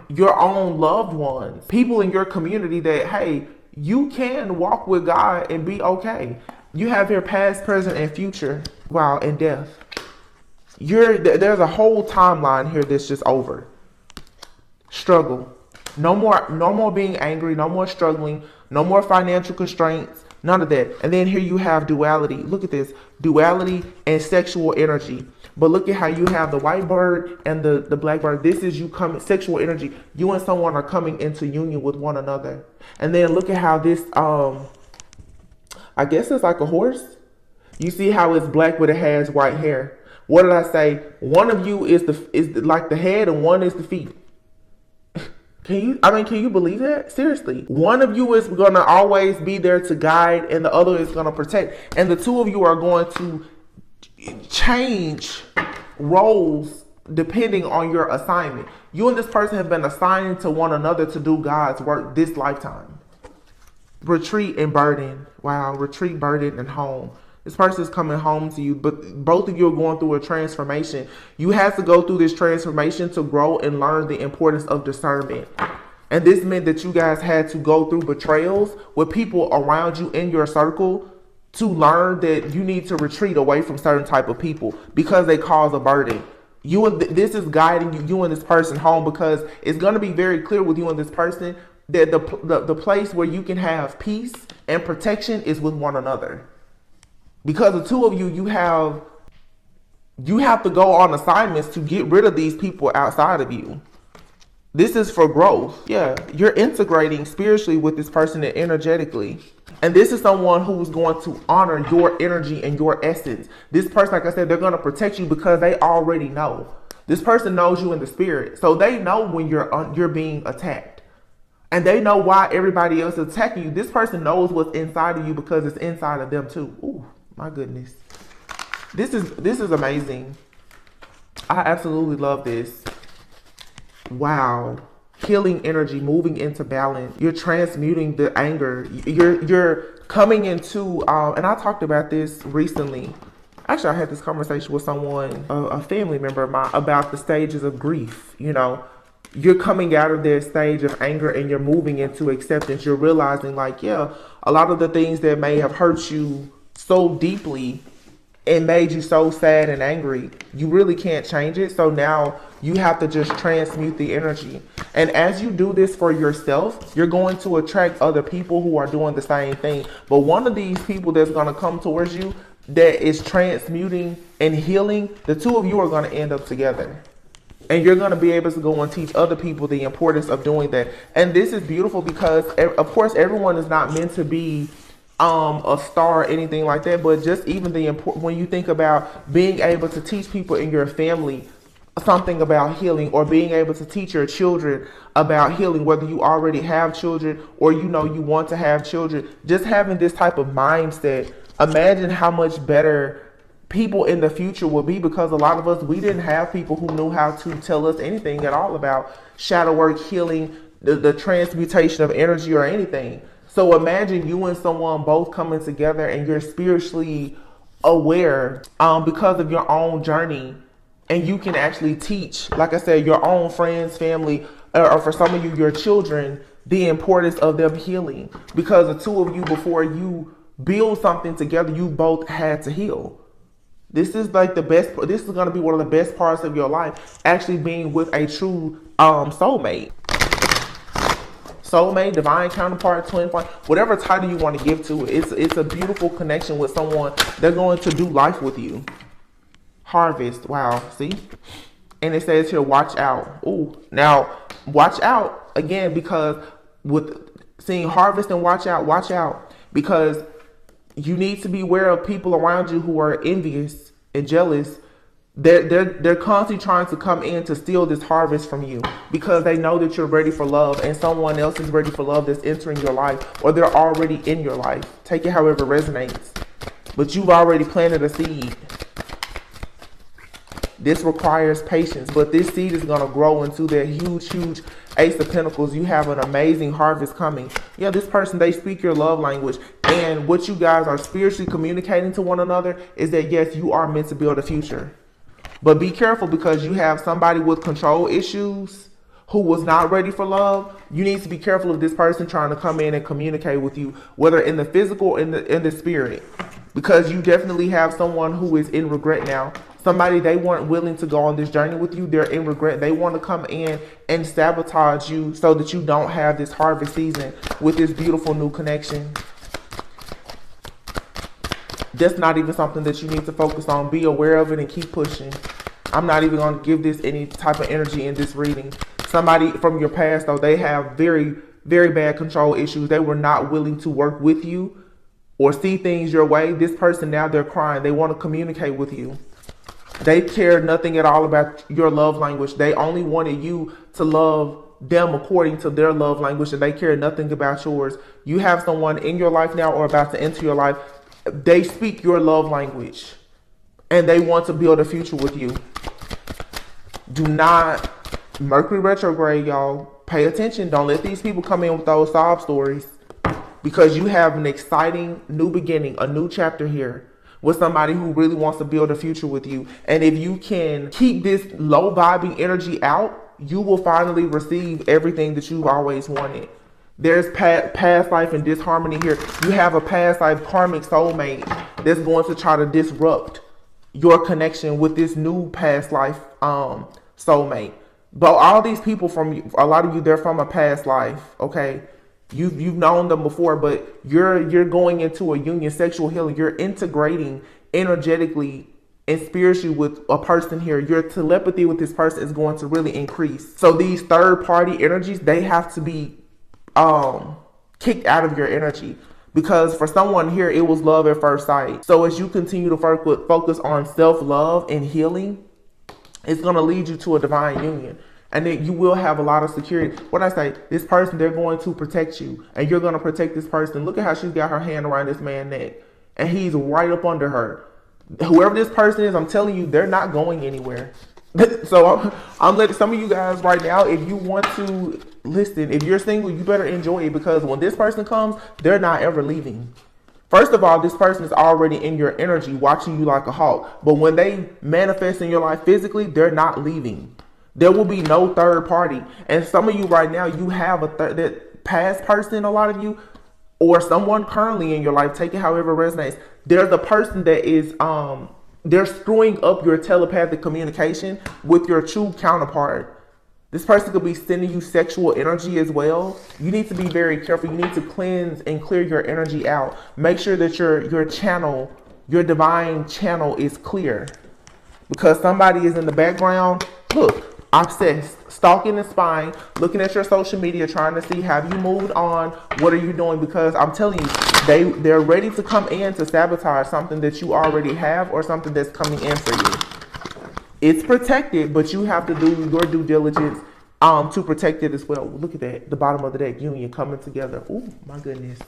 Speaker 1: your own loved ones, people in your community, that, hey, you can walk with God and be okay. You have your past, present, and future. Wow, and death. There's a whole timeline here that's just over. Struggle. No more being angry, no more struggling, no more financial constraints, none of that. And then here you have duality. Look at this. Duality and sexual energy. But look at how you have the white bird and the black bird. This is you coming, sexual energy. You and someone are coming into union with one another. And then look at how this, I guess it's like a horse. You see how it's black but it has white hair. What did I say? One of you is like the head and one is the feet. Can you believe that? Seriously. One of you is going to always be there to guide and the other is going to protect. And the two of you are going to change roles depending on your assignment. You and this person have been assigned to one another to do God's work this lifetime. Retreat and burden. Wow. Retreat, burden, and home. This person is coming home to you, but both of you are going through a transformation. You have to go through this transformation to grow and learn the importance of discernment. And this meant that you guys had to go through betrayals with people around you in your circle to learn that you need to retreat away from certain type of people because they cause a burden. This is guiding you and this person home, because it's going to be very clear with you and this person that the place where you can have peace and protection is with one another. Because the two of you, you have to go on assignments to get rid of these people outside of you. This is for growth. Yeah, you're integrating spiritually with this person and energetically. And this is someone who's going to honor your energy and your essence. This person, like I said, they're going to protect you because they already know. This person knows you in the spirit. So they know when you're being attacked. And they know why everybody else is attacking you. This person knows what's inside of you because it's inside of them too. Ooh. My goodness. This is amazing. I absolutely love this. Wow. Healing energy, moving into balance. You're transmuting the anger. You're coming into, and I talked about this recently. Actually, I had this conversation with someone, a family member of mine, about the stages of grief. You know, you're coming out of their stage of anger and you're moving into acceptance. You're realizing, like, yeah, a lot of the things that may have hurt you so deeply and made you so sad and angry, you really can't change it. So now you have to just transmute the energy. And as you do this for yourself, you're going to attract other people who are doing the same thing. But one of these people that's going to come towards you that is transmuting and healing, the two of you are going to end up together. And you're going to be able to go and teach other people the importance of doing that. And this is beautiful because, of course, everyone is not meant to be a star or anything like that, but just even the important, when you think about being able to teach people in your family something about healing, or being able to teach your children about healing, whether you already have children or you want to have children, just having this type of mindset, imagine how much better people in the future will be, because a lot of us, we didn't have people who knew how to tell us anything at all about shadow work, healing, the transmutation of energy or anything. So imagine you and someone both coming together and you're spiritually aware because of your own journey And you can actually teach, like I said, your own friends, family, or for some of you, your children, the importance of them healing. Because the two of you, before you build something together, you both had to heal. This is like the best, this is going to be one of the best parts of your life, actually being with a true soulmate. Soulmate, divine counterpart, twin flame, whatever title you want to give to it. It's a beautiful connection with someone. They're going to do life with you. Harvest. Wow. See? And it says here, watch out. Ooh. Now, watch out again, because with seeing harvest and watch out, because you need to be aware of people around you who are envious and jealous. They're constantly trying to come in to steal this harvest from you, because they know that you're ready for love and someone else is ready for love that's entering your life, or they're already in your life. Take it however it resonates. But you've already planted a seed. This requires patience, but this seed is going to grow into that huge, huge Ace of Pentacles. You have an amazing harvest coming. Yeah, this person, they speak your love language. And what you guys are spiritually communicating to one another is that, yes, you are meant to build a future. But be careful, because you have somebody with control issues who was not ready for love. You need to be careful of this person trying to come in and communicate with you, whether in the physical or in the spirit. Because you definitely have someone who is in regret now. Somebody, they weren't willing to go on this journey with you. They're in regret. They want to come in and sabotage you so that you don't have this harvest season with this beautiful new connection. That's not even something that you need to focus on. Be aware of it and keep pushing. I'm not even going to give this any type of energy in this reading. Somebody from your past, though, they have very, very bad control issues. They were not willing to work with you or see things your way. This person now, they're crying. They want to communicate with you. They cared nothing at all about your love language. They only wanted you to love them according to their love language, and they cared nothing about yours. You have someone in your life now or about to enter your life. They speak your love language, and they want to build a future with you. Do not, Mercury retrograde, y'all, pay attention. Don't let these people come in with those sob stories, because you have an exciting new beginning, a new chapter here with somebody who really wants to build a future with you. And if you can keep this low vibing energy out, you will finally receive everything that you've always wanted. There's past life and disharmony here. You have a past life karmic soulmate that's going to try to disrupt your connection with this new past life soulmate. But all these people, from a lot of you, they're from a past life, okay? You've known them before, but you're going into a union, sexual healing. You're integrating energetically and spiritually with a person here. Your telepathy with this person is going to really increase. So these third party energies, they have to be kicked out of your energy, because for someone here, it was love at first sight. So as you continue to focus on self-love and healing, it's going to lead you to a divine union. And then you will have a lot of security. What I say, this person, they're going to protect you, and you're going to protect this person. Look at how she's got her hand around this man's neck, and he's right up under her. Whoever this person is, I'm telling you, they're not going anywhere. So I'm letting some of you guys right now, if you want to listen, if you're single, you better enjoy it, because when this person comes, they're not ever leaving. First of all, this person is already in your energy, watching you like a hawk. But when they manifest in your life physically, they're not leaving. There will be no third party. And some of you right now, you have that past person, a lot of you, or someone currently in your life, take it however it resonates. They're the person that is, they're screwing up your telepathic communication with your true counterpart. This person could be sending you sexual energy as well. You need to be very careful. You need to cleanse and clear your energy out. Make sure that your channel, your divine channel is clear. Because somebody is in the background, look, obsessed, stalking and spying, looking at your social media, trying to see, have you moved on? What are you doing? Because I'm telling you, they're ready to come in to sabotage something that you already have, or something that's coming in for you. It's protected, but you have to do your due diligence to protect it as well. Look at that, the bottom of the deck, union coming together. Oh my goodness,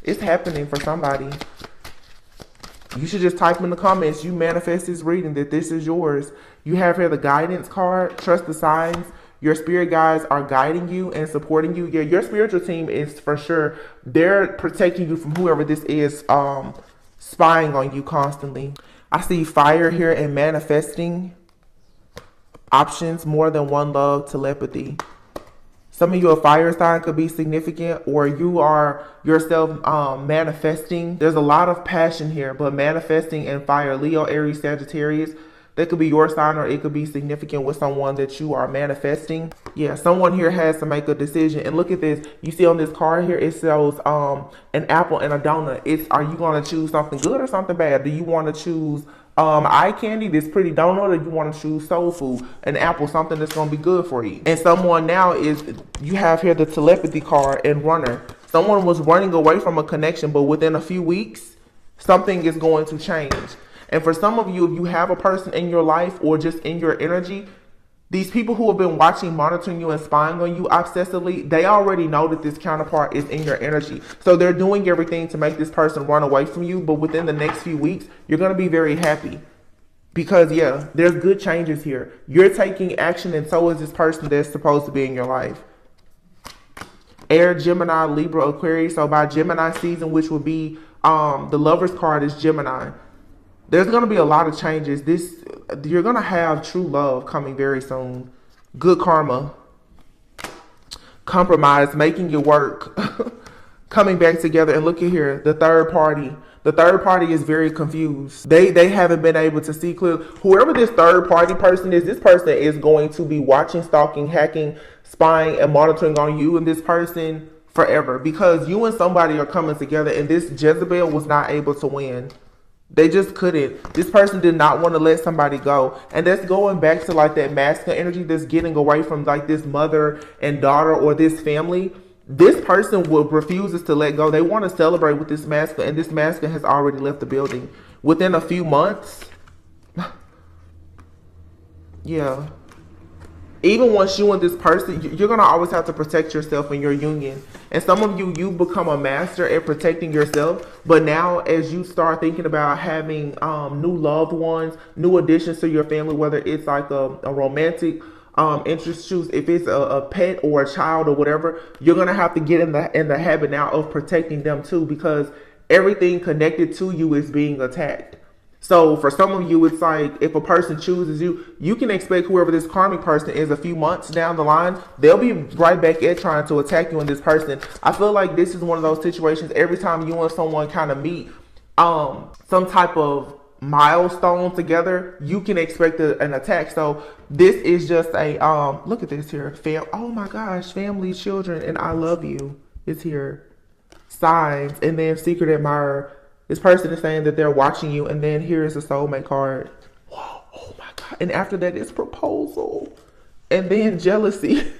Speaker 1: it's happening for somebody. You should just type in the comments, you manifest this reading, that this is yours. You have here the guidance card, trust the signs. Your spirit guides are guiding you and supporting you. Yeah, your spiritual team is for sure, they're protecting you from whoever this is spying on you constantly. I see fire here and manifesting. options, more than one love, telepathy. Some of you, a fire sign could be significant, or you are yourself manifesting. There's a lot of passion here, but manifesting in fire, Leo, Aries, Sagittarius. That could be your sign, or it could be significant with someone that you are manifesting. Yeah, someone here has to make a decision. And look at this. You see on this card here, it shows an apple and a donut. Are you going to choose something good or something bad? Do you want to choose eye candy, this pretty donut, or you want to choose soul food, an apple, something that's going to be good for you? And someone now you have here the telepathy card and runner. Someone was running away from a connection, but within a few weeks, something is going to change. And for some of you, if you have a person in your life or just in your energy, these people who have been watching, monitoring you, and spying on you obsessively, they already know that this counterpart is in your energy. So they're doing everything to make this person run away from you. But within the next few weeks, you're going to be very happy. Because, yeah, there's good changes here. You're taking action, and so is this person that's supposed to be in your life. Air, Gemini, Libra, Aquarius. So by Gemini season, which would be the Lover's card is Gemini. There's going to be a lot of changes. You're going to have true love coming very soon. Good karma. Compromise, making it work. Coming back together. And look at here, the third party. The third party is very confused. They haven't been able to see clearly. Whoever this third party person is, this person is going to be watching, stalking, hacking, spying, and monitoring on you and this person forever. Because you and somebody are coming together, and this Jezebel was not able to win. They just couldn't. This person did not want to let somebody go. And that's going back to like that masculine energy that's getting away from like this mother and daughter or this family. This person refuses to let go. They want to celebrate with this masculine, and this masculine has already left the building. Within a few months. Yeah. Even once you and this person, you're going to always have to protect yourself in your union. And some of you become a master at protecting yourself. But now as you start thinking about having new loved ones, new additions to your family, whether it's like a romantic interest, choose if it's a pet or a child or whatever, you're going to have to get in the habit now of protecting them too, because everything connected to you is being attacked. So for some of you, it's like if a person chooses you, you can expect whoever this karmic person is a few months down the line, they'll be right back at trying to attack you and this person. I feel like this is one of those situations every time you and someone kind of meet some type of milestone together, you can expect an attack. So this is just a, look at this here. Oh my gosh, family, children, and I love you. It's here. Signs, and then secret admirer. This person is saying that they're watching you, and then here is a soulmate card. Whoa, oh my God. And after that is proposal. And then jealousy.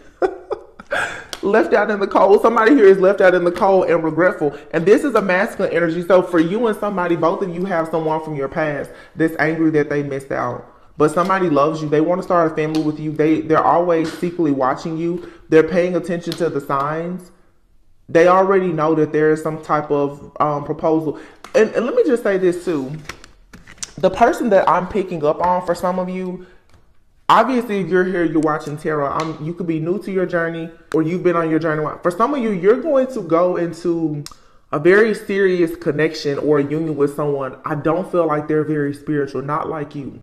Speaker 1: Left out in the cold. Somebody here is left out in the cold and regretful. And this is a masculine energy. So for you and somebody, both of you have someone from your past that's angry that they missed out. But somebody loves you. They want to start a family with you. They're always secretly watching you. They're paying attention to the signs. They already know that there is some type of proposal. And let me just say this too. The person that I'm picking up on for some of you, obviously if you're here, you're watching tarot, you could be new to your journey or you've been on your journey. For some of you, you're going to go into a very serious connection or a union with someone. I don't feel like they're very spiritual, not like you.